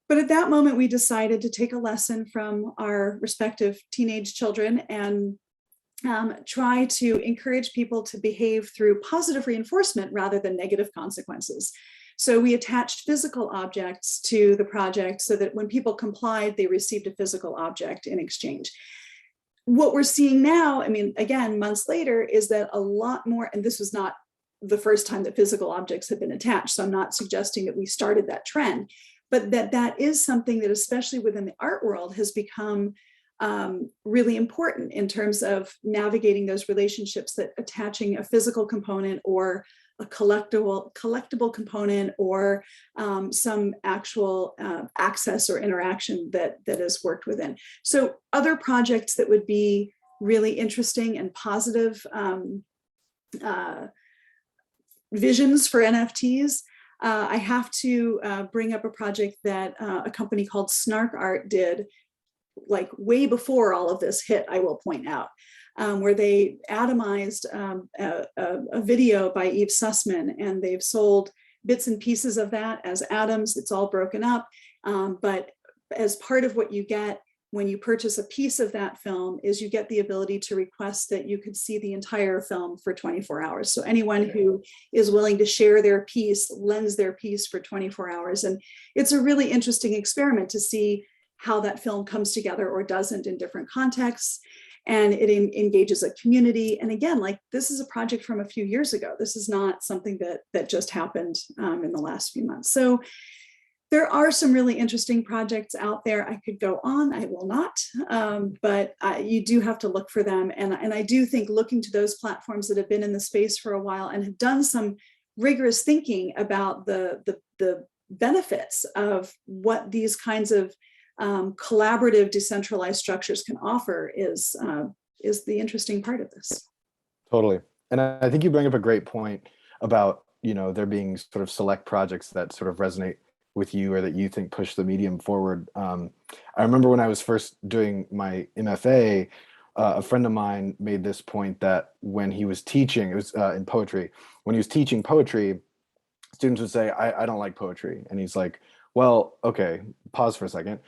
But at that moment, we decided to take a lesson from our respective teenage children and try to encourage people to behave through positive reinforcement rather than negative consequences. So we attached physical objects to the project so that when people complied, they received a physical object in exchange. What we're seeing now, I mean, again, months later, is that a lot more, and this was not the first time that physical objects have been attached, so I'm not suggesting that we started that trend, but that is something that, especially within the art world, has become really important in terms of navigating those relationships, that attaching a physical component or a collectible component or some actual access or interaction that is worked within. So other projects that would be really interesting and positive visions for NFTs. I have to bring up a project that a company called Snark Art did, like way before all of this hit, I will point out, where they atomized a video by Yves Sussman, and they've sold bits and pieces of that as atoms. It's all broken up, but as part of what you get when you purchase a piece of that film is you get the ability to request that you could see the entire film for 24 hours. So anyone who is willing to share their piece lends their piece for 24 hours. And it's a really interesting experiment to see how that film comes together or doesn't in different contexts. And it engages a community. And again, like, this is a project from a few years ago. This is not something that just happened in the last few months. So there are some really interesting projects out there. I could go on, I will not, but you do have to look for them. And I do think looking to those platforms that have been in the space for a while and have done some rigorous thinking about the benefits of what these kinds of collaborative decentralized structures can offer is the interesting part of this.
Totally. And I think you bring up a great point about, you know, there being sort of select projects that sort of resonate with you or that you think push the medium forward. I remember when I was first doing my MFA, a friend of mine made this point that when he was teaching, it was in poetry, when he was teaching poetry, students would say, I don't like poetry. And he's like, well, okay, pause for a second.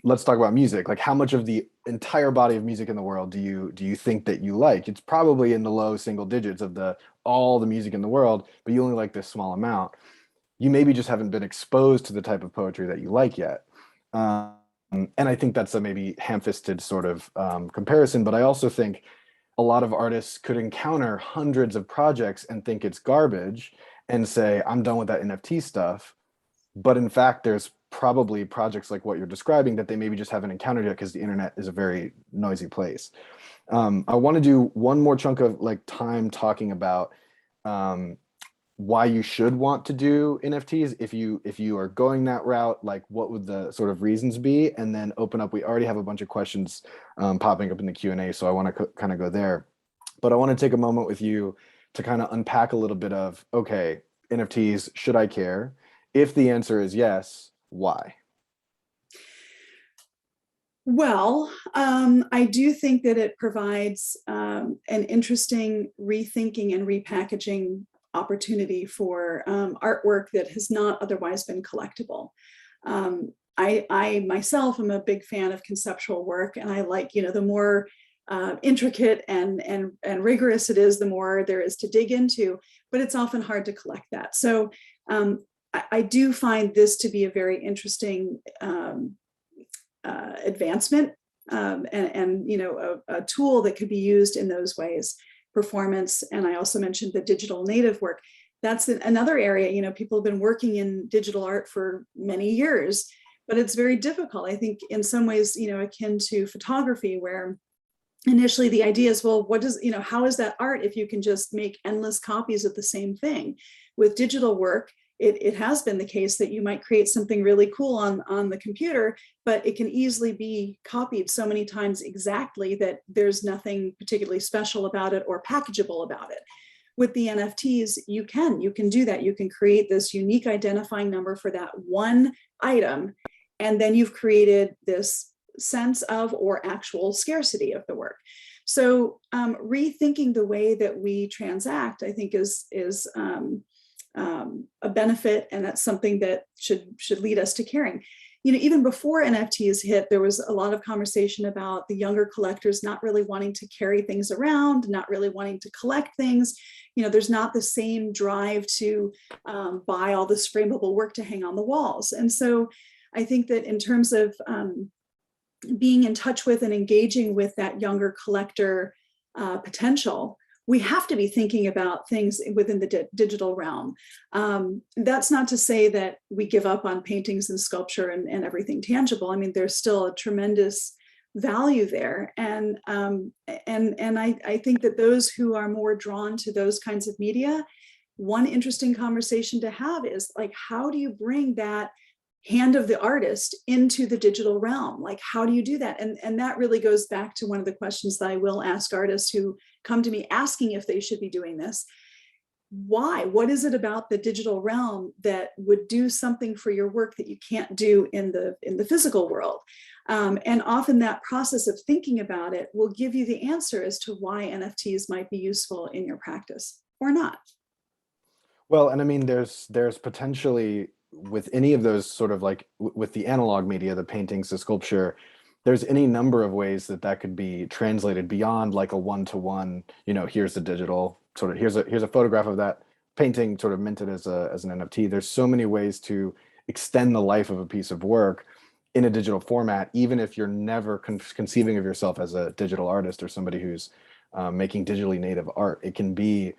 Let's talk about music. Like, how much of the entire body of music in the world do you think that you like? It's probably in the low single digits of all the music in the world, but you only like this small amount. You maybe just haven't been exposed to the type of poetry that you like yet. And I think that's a maybe ham-fisted sort of comparison, but I also think a lot of artists could encounter hundreds of projects and think it's garbage and say, I'm done with that NFT stuff. But in fact, there's probably projects like what you're describing that they maybe just haven't encountered yet because the internet is a very noisy place. I want to do one more chunk of like time talking about why you should want to do NFTs if you are going that route. Like, what would the sort of reasons be? And then open up. We already have a bunch of questions popping up in the Q&A, so I want to kind of go there. But I want to take a moment with you to kind of unpack a little bit of, okay, NFTs, should I care? If the answer is yes, why?
Well, I do think that it provides an interesting rethinking and repackaging opportunity for artwork that has not otherwise been collectible. I myself am a big fan of conceptual work, and I like, the more intricate and rigorous it is, the more there is to dig into, but it's often hard to collect that. So I do find this to be a very interesting advancement and a tool that could be used in those ways. Performance, and I also mentioned the digital native work. That's another area. People have been working in digital art for many years, but it's very difficult. I think in some ways, akin to photography, where initially the idea is, well, how is that art if you can just make endless copies of the same thing? With digital work, it has been the case that you might create something really cool on the computer, but it can easily be copied so many times exactly that there's nothing particularly special about it or packageable about it. With the NFTs, you can do that. You can create this unique identifying number for that one item, and then you've created this sense of or actual scarcity of the work. So rethinking the way that we transact, I think, is a benefit, and that's something that should lead us to caring. Even before NFTs hit, there was a lot of conversation about the younger collectors not really wanting to carry things around, not really wanting to collect things. There's not the same drive to buy all this frameable work to hang on the walls. And so I think that in terms of being in touch with and engaging with that younger collector potential, we have to be thinking about things within the digital realm. That's not to say that we give up on paintings and sculpture and everything tangible. I mean, there's still a tremendous value there. And I think that those who are more drawn to those kinds of media, one interesting conversation to have is like, how do you bring that hand of the artist into the digital realm? Like, how do you do that? And that really goes back to one of the questions that I will ask artists who come to me asking if they should be doing this. Why? What is it about the digital realm that would do something for your work that you can't do in the physical world? And often that process of thinking about it will give you the answer as to why NFTs might be useful in your practice or not.
Well, and I mean, there's potentially with any of those sort of like with the analog media, the paintings, the sculpture, there's any number of ways that could be translated beyond like a one-to-one, here's the digital sort of, here's a photograph of that painting sort of minted as an NFT. There's so many ways to extend the life of a piece of work in a digital format, even if you're never conceiving of yourself as a digital artist or somebody who's making digitally native art. It can be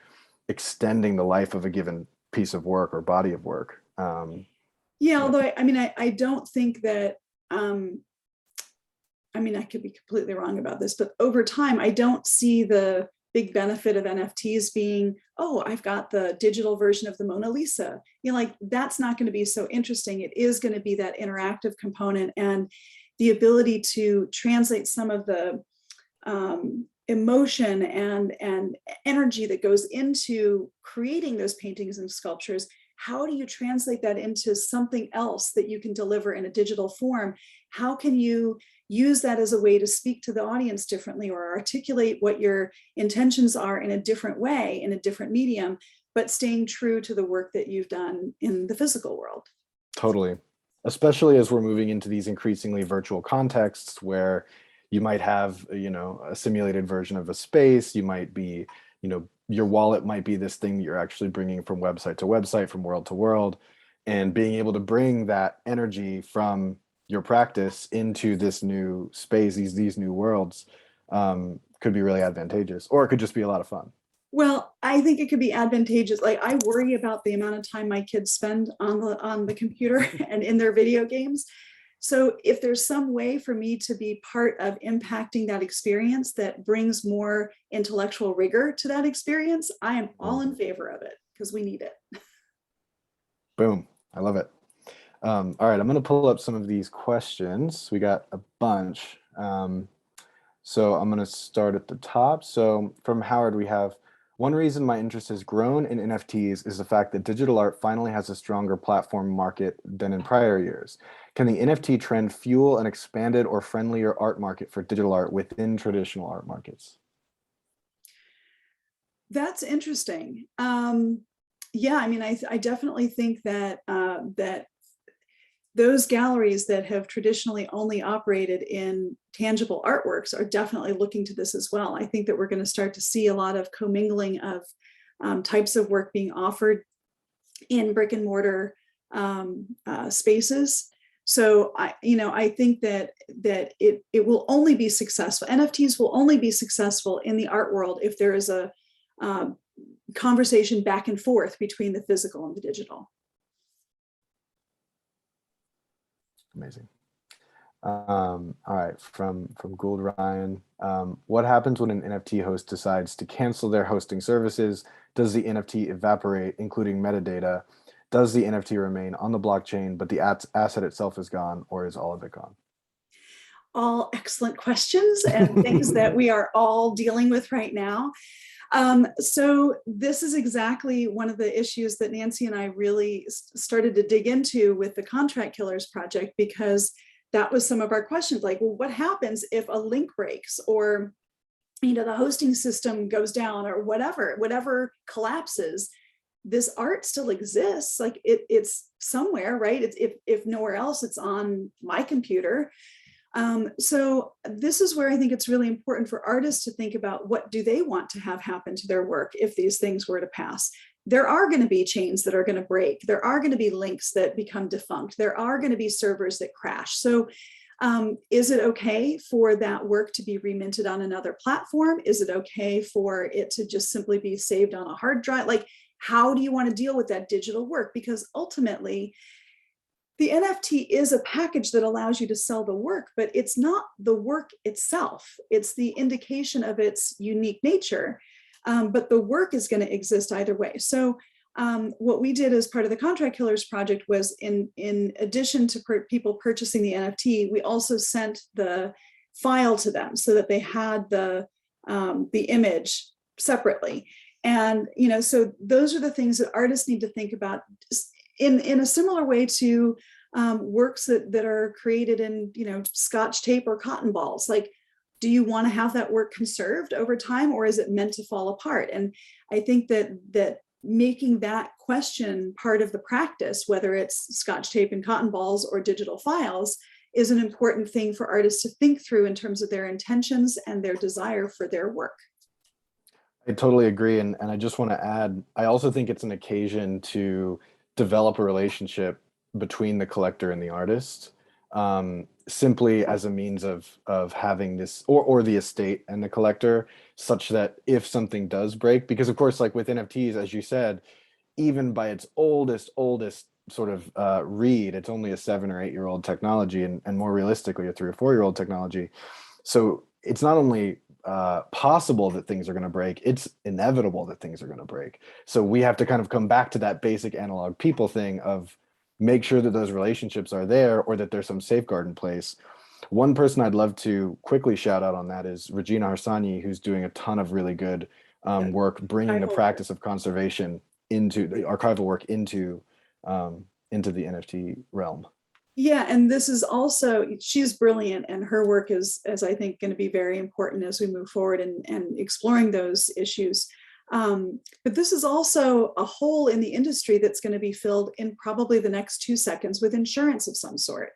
extending the life of a given piece of work or body of work.
Although I don't think that, I could be completely wrong about this, but over time, I don't see the big benefit of NFTs being, oh, I've got the digital version of the Mona Lisa. That's not going to be so interesting. It is going to be that interactive component and the ability to translate some of the emotion and energy that goes into creating those paintings and sculptures. How do you translate that into something else that you can deliver in a digital form? How can you use that as a way to speak to the audience differently or articulate what your intentions are in a different way, in a different medium, but staying true to the work that you've done in the physical world? Totally.
Especially as we're moving into these increasingly virtual contexts where you might have, a simulated version of a space, you might be, your wallet might be this thing that you're actually bringing from website to website, from world to world, and being able to bring that energy from your practice into this new space, these new worlds, could be really advantageous, or it could just be a lot of fun.
Well, I think it could be advantageous. Like, I worry about the amount of time my kids spend on the computer and in their video games. So if there's some way for me to be part of impacting that experience that brings more intellectual rigor to that experience, I am all in favor of it because we need it.
Boom. I love it. All right, I'm going to pull up some of these questions. We got a bunch. So I'm going to start at the top. So from Howard, we have, one reason my interest has grown in NFTs is the fact that digital art finally has a stronger platform market than in prior years. Can the NFT trend fuel an expanded or friendlier art market for digital art within traditional art markets?
That's interesting. Yeah, I mean, I definitely think that that those galleries that have traditionally only operated in tangible artworks are definitely looking to this as well. I think that we're going to start to see a lot of commingling of types of work being offered in brick and mortar spaces. So I think that it will only be successful. NFTs will only be successful in the art world if there is a conversation back and forth between the physical and the digital.
Amazing. All right, from Gould Ryan, what happens when an NFT host decides to cancel their hosting services? Does the NFT evaporate, including metadata? Does the NFT remain on the blockchain, but the asset itself is gone, or is all of it gone?
All excellent questions and things that we are all dealing with right now. So this is exactly one of the issues that Nancy and I really started to dig into with the Contract Killers project, because that was some of our questions, like, well, what happens if a link breaks, or the hosting system goes down, or whatever collapses? This art still exists, like it's somewhere, right? It's if nowhere else, it's on my computer. So this is where I think it's really important for artists to think about, what do they want to have happen to their work if these things were to pass? There are going to be chains that are going to break. There are going to be links that become defunct. There are going to be servers that crash. So is it okay for that work to be reminted on another platform? Is it okay for it to just simply be saved on a hard drive? Like, how do you want to deal with that digital work? Because ultimately, the NFT is a package that allows you to sell the work, but it's not the work itself. It's the indication of its unique nature, but the work is going to exist either way. So what we did as part of the Contract Killers project was, in addition to people purchasing the NFT, we also sent the file to them so that they had the image separately. And so those are the things that artists need to think about, in a similar way to works that are created in Scotch tape or cotton balls. Like, do you want to have that work conserved over time, or is it meant to fall apart? And I think that making that question part of the practice, whether it's Scotch tape and cotton balls or digital files, is an important thing for artists to think through in terms of their intentions and their desire for their work.
I totally agree. And I just want to add, I also think it's an occasion to develop a relationship between the collector and the artist, simply as a means of having this, or the estate and the collector, such that if something does break, because of course, like with NFTs, as you said, even by its oldest sort of read, it's only a 7 or 8 year old technology, and more realistically, a 3 or 4 year old technology. So it's not only possible that things are going to break, it's inevitable that things are going to break. So we have to kind of come back to that basic analog people thing of make sure that those relationships are there, or that there's some safeguard in place. One person I'd love to quickly shout out on that is Regina Harsani, who's doing a ton of really good work bringing the practice of conservation into the archival work into the NFT realm.
Yeah, and this is also, she's brilliant, and her work is I think going to be very important as we move forward and exploring those issues. But this is also a hole in the industry that's going to be filled in probably the next 2 seconds with insurance of some sort.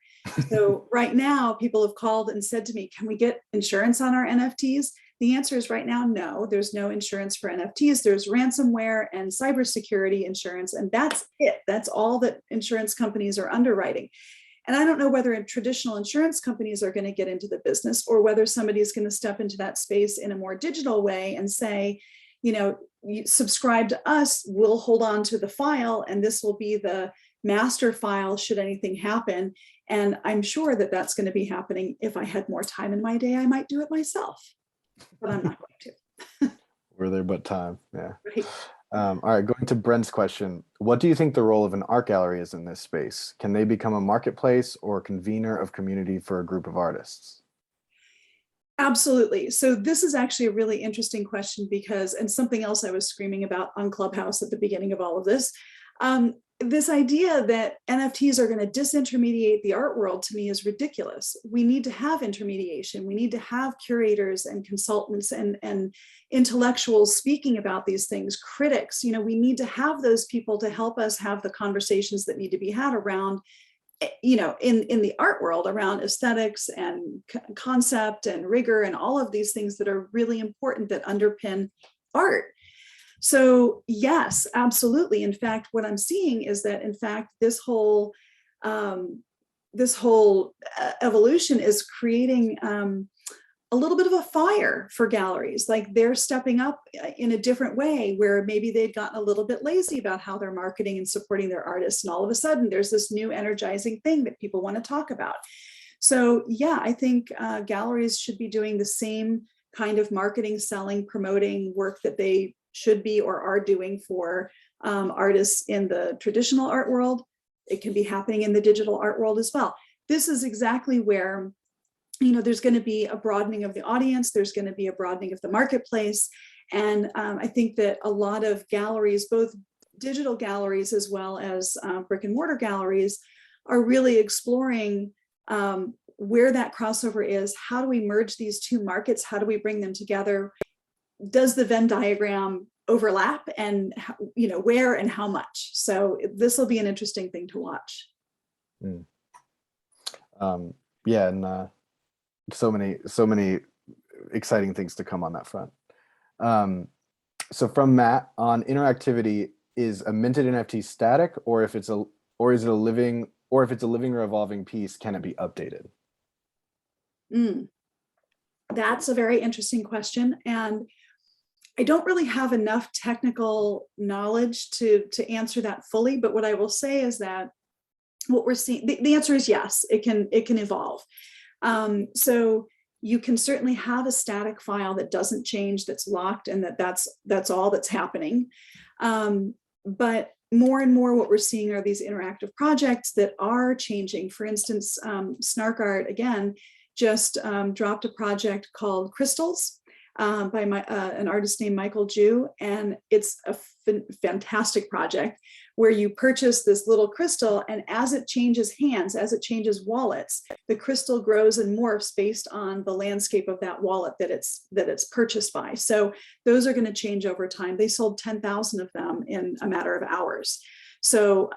So right now, people have called and said to me, can we get insurance on our NFTs? The answer is right now, no, there's no insurance for NFTs. There's ransomware and cybersecurity insurance, and that's it. That's all that insurance companies are underwriting. And I don't know whether traditional insurance companies are going to get into the business, or whether somebody is going to step into that space in a more digital way and say, you subscribe to us, we'll hold on to the file, and this will be the master file should anything happen. And I'm sure that that's going to be happening. If I had more time in my day, I might do it myself, but I'm not going to.
Were there but time? Yeah.
Right.
All right, going to Brent's question. What do you think the role of an art gallery is in this space? Can they become a marketplace or convener of community for a group of artists?
Absolutely. So this is actually a really interesting question because, and something else I was screaming about on Clubhouse at the beginning of all of this, this idea that NFTs are going to disintermediate the art world to me is ridiculous. We need to have intermediation. We need to have curators and consultants and intellectuals speaking about these things, critics. You know, we need to have those people to help us have the conversations that need to be had around, you know, in the art world, around aesthetics and concept and rigor and all of these things that are really important that underpin art. So yes, absolutely. In fact, what I'm seeing is that, in fact, this whole evolution is creating a little bit of a fire for galleries. Like they're stepping up in a different way, where maybe they'd gotten a little bit lazy about how they're marketing and supporting their artists. And all of a sudden there's this new energizing thing that people want to talk about. So yeah, I think galleries should be doing the same kind of marketing, selling, promoting work that they should be or are doing for artists in the traditional art world. It can be happening in the digital art world as well. This is exactly where, you know, there's going to be a broadening of the audience. There's going to be a broadening of the marketplace. And I think that a lot of galleries, both digital galleries as well as brick and mortar galleries, are really exploring where that crossover is. How do we merge these two markets? How do we bring them together? Does the Venn diagram overlap, and you know, where and how much? So this will be an interesting thing to watch.
Yeah, and so many exciting things to come on that front. So from Matt on interactivity, is a minted NFT static, or if it's a living or evolving piece, can it be updated?
That's a very interesting question, and I don't really have enough technical knowledge to answer that fully. But what I will say is that what we're seeing, the answer is yes, it can evolve. So you can certainly have a static file that doesn't change, that's locked, and that's all that's happening. But more and more what we're seeing are these interactive projects that are changing. For instance, Snark Art, again, just dropped a project called Crystals by an artist named Michael Jew. And it's a fantastic project where you purchase this little crystal, and as it changes hands, as it changes wallets, the crystal grows and morphs based on the landscape of that wallet that it's purchased by. So those are going to change over time. They sold 10,000 of them in a matter of hours. So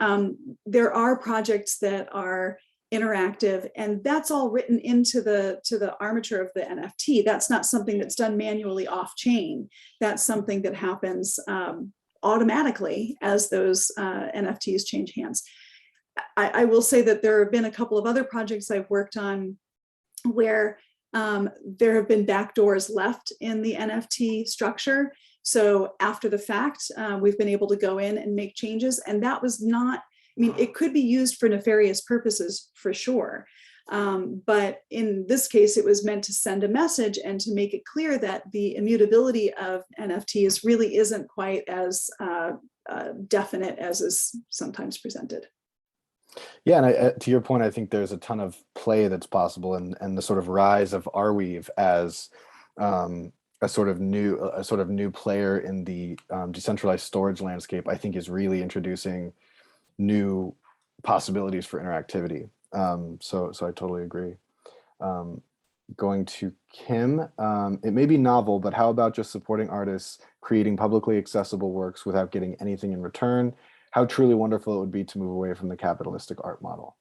there are projects that are interactive, and that's all written into the armature of the NFT. That's not something that's done manually off chain. That's something that happens automatically as those NFTs change hands. I will say that there have been a couple of other projects I've worked on where there have been backdoors left in the NFT structure. So after the fact, we've been able to go in and make changes, and that was not, I mean, it could be used for nefarious purposes for sure. But in this case, it was meant to send a message and to make it clear that the immutability of NFTs really isn't quite as definite as is sometimes presented.
Yeah, and to your point, I think there's a ton of play that's possible, and the sort of rise of Arweave as a sort of new player in the decentralized storage landscape, I think is really introducing new possibilities for interactivity. So I totally agree. Going to Kim, it may be novel, but how about just supporting artists creating publicly accessible works without getting anything in return? How truly wonderful it would be to move away from the capitalistic art model.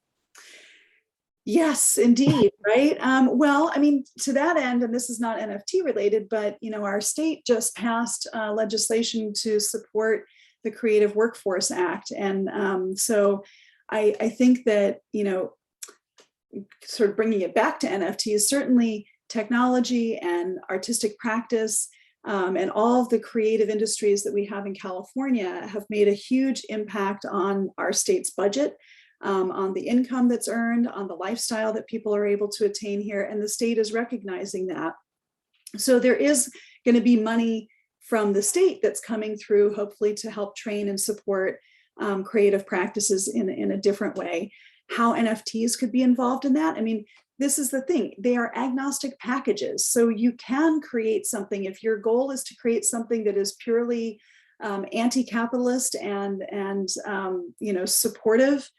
Yes, indeed, right? Well, I mean, to that end, and this is not NFT related, but you know, our state just passed legislation to support the Creative Workforce Act, and so I think that, you know, sort of bringing it back to NFTs, certainly technology and artistic practice And all of the creative industries that we have in California have made a huge impact on our state's budget, on the income that's earned, on the lifestyle that people are able to attain here. And the state is recognizing that. So there is going to be money from the state that's coming through, hopefully to help train and support creative practices in a different way. How NFTs could be involved in that? I mean, this is the thing, they are agnostic packages. So you can create something if your goal is to create something that is purely anti-capitalist and supportive.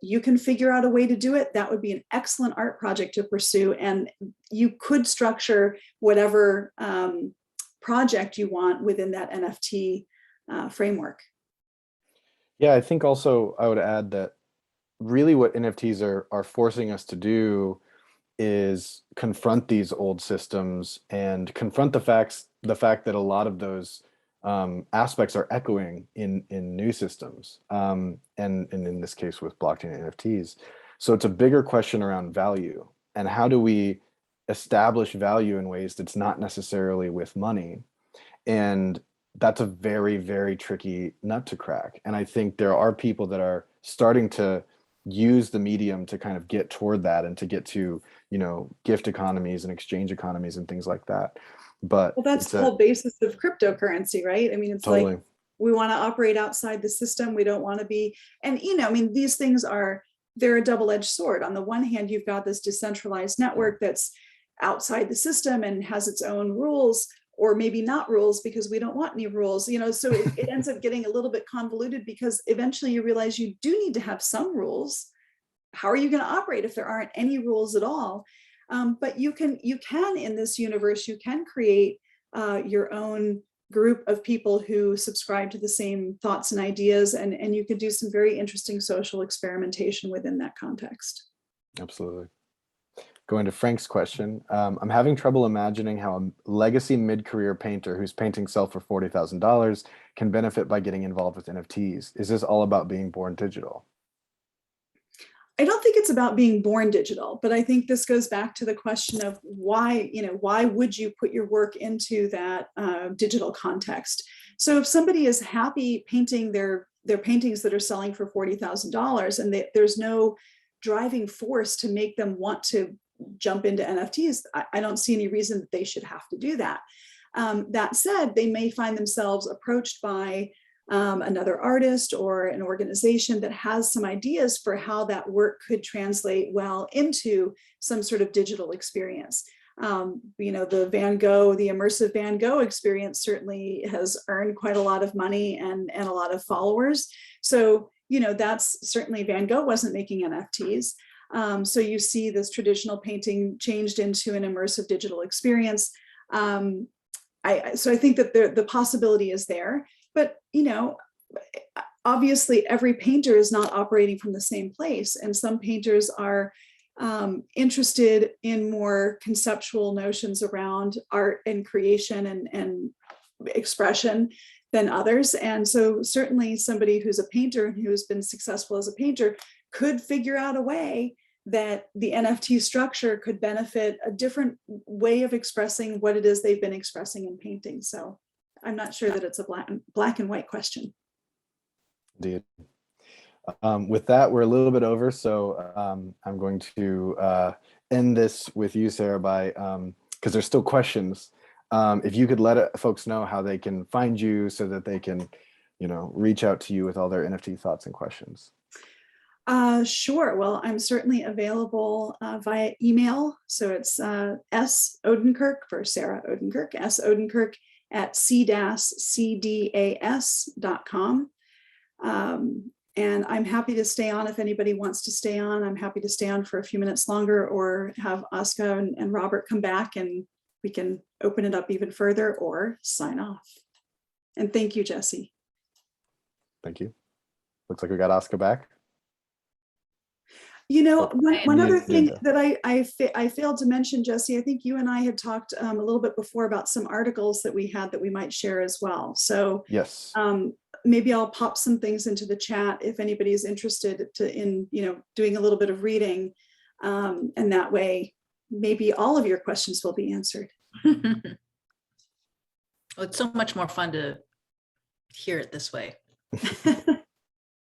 You can figure out a way to do it. That would be an excellent art project to pursue. And you could structure whatever project you want within that NFT framework.
Yeah, I think also I would add that really what NFTs are forcing us to do is confront these old systems and confront the fact that a lot of those aspects are echoing in new systems, and in this case with blockchain and NFTs. So it's a bigger question around value, and how do we establish value in ways that's not necessarily with money. And that's a very, very tricky nut to crack. And I think there are people that are starting to use the medium to kind of get toward that and to get to, gift economies and exchange economies and things like that. But
well, that's the whole basis of cryptocurrency, right? I mean, it's
totally.
Like we want to operate outside the system. We don't want to be, and these things they're a double-edged sword. On the one hand, you've got this decentralized network that's outside the system and has its own rules, or maybe not rules because we don't want any rules, so it ends up getting a little bit convoluted because eventually you realize you do need to have some rules. How are you going to operate if there aren't any rules at all? But you can in this universe, you can create your own group of people who subscribe to the same thoughts and ideas, and you can do some very interesting social experimentation within that context.
Absolutely. Going to Frank's question, I'm having trouble imagining how a legacy mid-career painter who's painting self for $40,000 can benefit by getting involved with NFTs. Is this all about being born digital?
I don't think it's about being born digital, but I think this goes back to the question of why would you put your work into that digital context? So if somebody is happy painting their paintings that are selling for $40,000 and there's no driving force to make them want to jump into NFTs, I don't see any reason that they should have to do that. That said, they may find themselves approached by another artist or an organization that has some ideas for how that work could translate well into some sort of digital experience. The immersive Van Gogh experience certainly has earned quite a lot of money and a lot of followers. So, that's certainly Van Gogh wasn't making NFTs. So you see this traditional painting changed into an immersive digital experience. So I think that the possibility is there, but obviously every painter is not operating from the same place, and some painters are interested in more conceptual notions around art and creation and expression than others. And so certainly somebody who's a painter and who's been successful as a painter could figure out a way that the NFT structure could benefit a different way of expressing what it is they've been expressing in painting. So I'm not sure that it's a black and white question.
Indeed. With that, we're a little bit over, so I'm going to end this with you, Sarah, by because there's still questions. If you could let folks know how they can find you so that they can, reach out to you with all their NFT thoughts and questions.
Sure. Well, I'm certainly available via email. So it's S. Odenkirk for Sarah Odenkirk, S. Odenkirk at c-cdas.com. And I'm happy to stay on if anybody wants to stay on. I'm happy to stay on for a few minutes longer, or have Oscar and Robert come back and we can open it up even further or sign off. And thank you, Jesse.
Thank you. Looks like we got Oscar back.
One other thing that I failed to mention, Jesse, I think you and I had talked a little bit before about some articles that we had that we might share as well. So
yes,
maybe I'll pop some things into the chat if anybody is interested in doing a little bit of reading, and that way maybe all of your questions will be answered.
Well, it's so much more fun to hear it this way.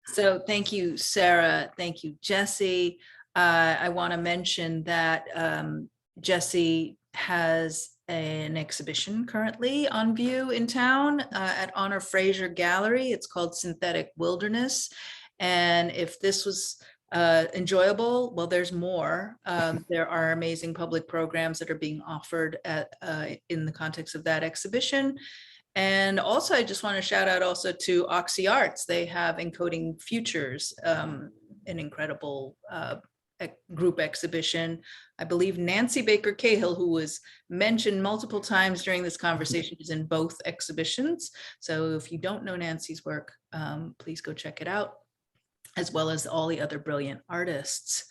So thank you, Sarah. Thank you, Jesse. I want to mention that Jesse has an exhibition currently on view in town at Honor Fraser Gallery. It's called Synthetic Wilderness. And if this was enjoyable, well, there's more. There are amazing public programs that are being offered at in the context of that exhibition. And also, I just want to shout out also to Oxy Arts. They have Encoding Futures, an incredible group exhibition. I believe Nancy Baker Cahill, who was mentioned multiple times during this conversation, is in both exhibitions. So if you don't know Nancy's work, please go check it out, as well as all the other brilliant artists.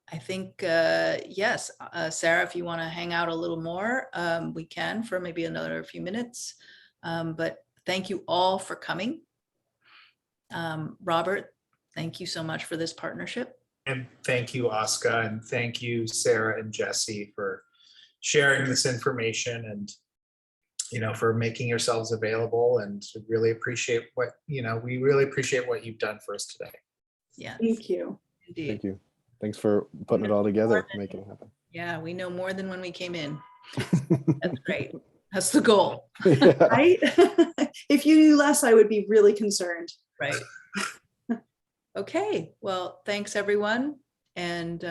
I think, yes, Sarah, if you want to hang out a little more, we can for maybe another few minutes. But thank you all for coming. Robert, thank you so much for this partnership.
And thank you, Oscar, and thank you, Sarah and Jesse, for sharing this information and, you know, for making yourselves available, and really appreciate what, you know, we really appreciate what you've done for us today.
Yeah.
Thank you.
Indeed.
Thank you. Thanks for putting it all together, making it happen.
Yeah, we know more than when we came in. That's great. That's the goal.
Yeah.
Right? If you knew less, I would be really concerned.
Right. Okay, well, thanks everyone, and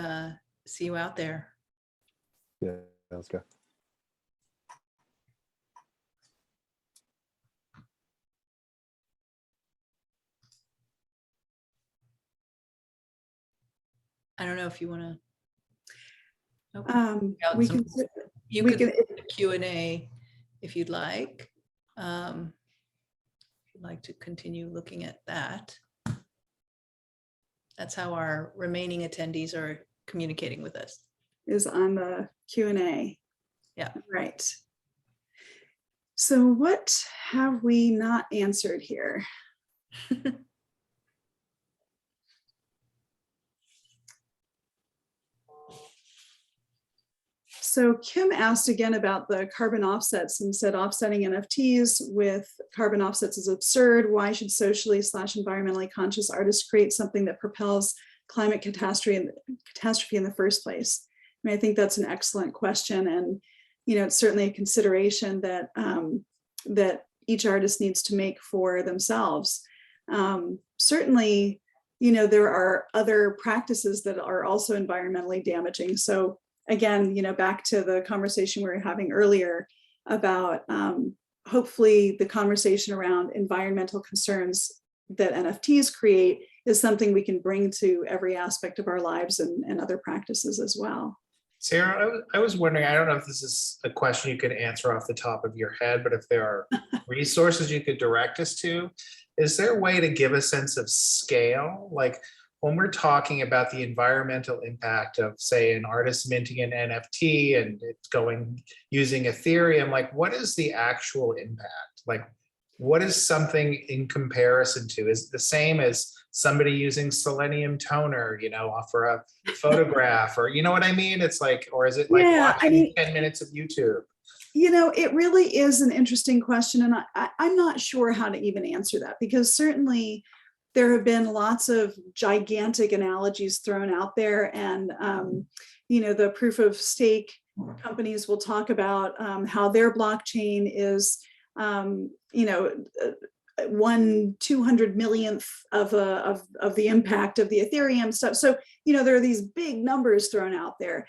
see you out there.
Yeah, let's go.
I don't know if you want to.
We can,
You
we
can
can-
Q&A if you'd like. If you'd like to continue looking at that. That's how our remaining attendees are communicating with us.
is on the Q&A.
Yeah.
Right. So what have we not answered here? So Kim asked again about the carbon offsets and said offsetting NFTs with carbon offsets is absurd. Why should socially / environmentally conscious artists create something that propels climate catastrophe in the first place? I mean, I think that's an excellent question, and you know, it's certainly a consideration that that each artist needs to make for themselves. Certainly, you know, there are other practices that are also environmentally damaging. So again, you know, back to the conversation we were having earlier about hopefully the conversation around environmental concerns that NFTs create is something we can bring to every aspect of our lives and other practices as well.
Sarah, I was wondering, I don't know if this is a question you could answer off the top of your head, but if there are resources you could direct us to, is there a way to give a sense of scale? Like when we're talking about the environmental impact of, say, an artist minting an NFT and it's going using Ethereum, like what is the actual impact? Like what is something in comparison to? Is it the same as somebody using selenium toner, you know, for a photograph, or you know what I mean? It's like, or is it like watching 10 minutes of YouTube?
You know, it really is an interesting question, and I'm not sure how to even answer that, because certainly there have been lots of gigantic analogies thrown out there, and you know, the proof of stake companies will talk about how their blockchain is, you know, 1/200 millionth of the impact of the Ethereum stuff. So, you know, there are these big numbers thrown out there.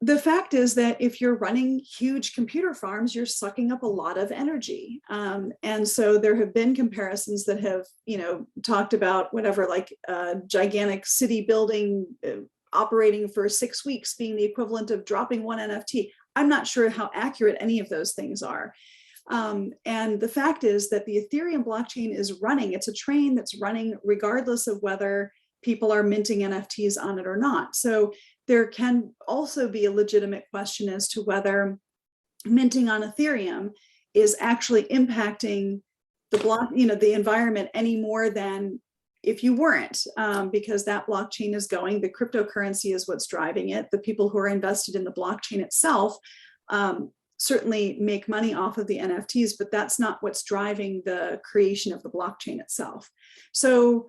The fact is that if you're running huge computer farms, you're sucking up a lot of energy. And so there have been comparisons that have, you know, talked about whatever, like a gigantic city building operating for 6 weeks being the equivalent of dropping one NFT. I'm not sure how accurate any of those things are. And the fact is that the Ethereum blockchain is running. It's a train that's running regardless of whether people are minting NFTs on it or not. So there can also be a legitimate question as to whether minting on Ethereum is actually impacting the block, you know, the environment any more than if you weren't, because that blockchain is going, the cryptocurrency is what's driving it. The people who are invested in the blockchain itself certainly make money off of the NFTs, but that's not what's driving the creation of the blockchain itself. So,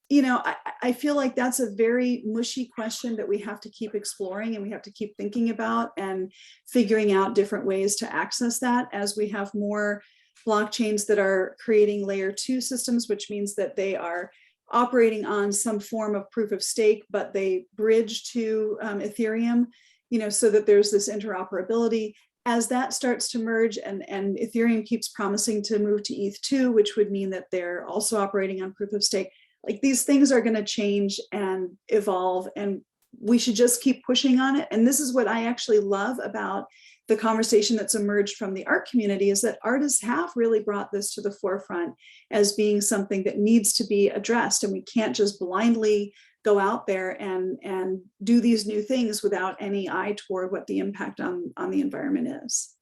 you know, I feel like that's a very mushy question that we have to keep exploring and we have to keep thinking about and figuring out different ways to access that as we have more blockchains that are creating layer 2 systems, which means that they are operating on some form of proof of stake, but they bridge to Ethereum, you know, so that there's this interoperability. As that starts to merge and Ethereum keeps promising to move to ETH2, which would mean that they're also operating on proof of stake, like these things are going to change and evolve, and we should just keep pushing on it. And this is what I actually love about the conversation that's emerged from the art community, is that artists have really brought this to the forefront as being something that needs to be addressed. And we can't just blindly go out there and do these new things without any eye toward what the impact on the environment is.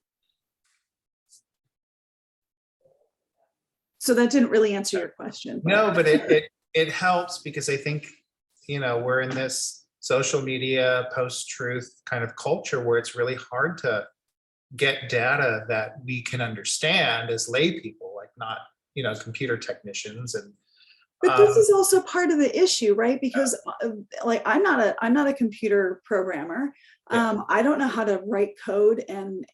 So that didn't really answer your question.
No, but it helps, because I think, you know, we're in this social media post-truth kind of culture where it's really hard to get data that we can understand as lay people, like not, you know, computer technicians. And
but this is also part of the issue, right? Because like I'm not a computer programmer.
Yeah.
I don't know how to write code and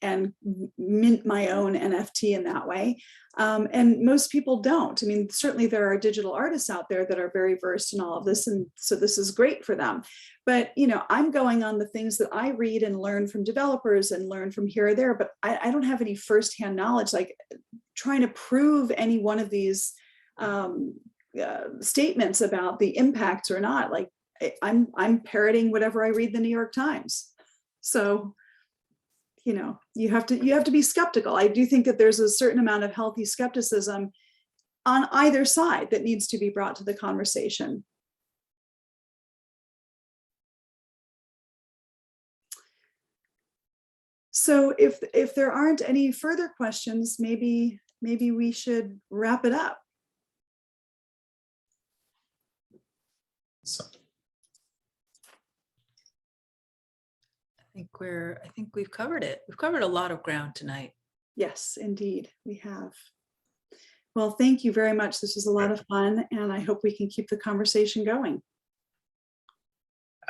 mint my own NFT in that way. And most people don't. I mean, certainly there are digital artists out there that are very versed in all of this. And so this is great for them. But, you know, I'm going on the things that I read and learn from developers and learn from here or there, but I don't have any firsthand knowledge, like trying to prove any one of these statements about the impacts or not. Like I'm parroting whatever I read the New York Times. So, you know, you have to be skeptical. I do think that there's a certain amount of healthy skepticism on either side that needs to be brought to the conversation. So if there aren't any further questions, maybe we should wrap it up.
So,
I think we've covered it. We've covered a lot of ground tonight.
Yes, indeed, we have. Well, thank you very much. This was a lot of fun, and I hope we can keep the conversation going.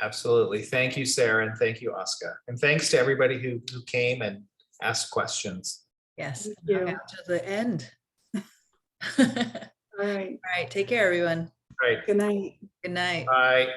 absolutely. Thank you, Sarah, and thank you, Oscar. And thanks to everybody who came and asked questions.
Yes,
Thank you.
hung out to the end.
All right.
All right, take care, everyone.
Right.
Good night.
Good night.
Bye.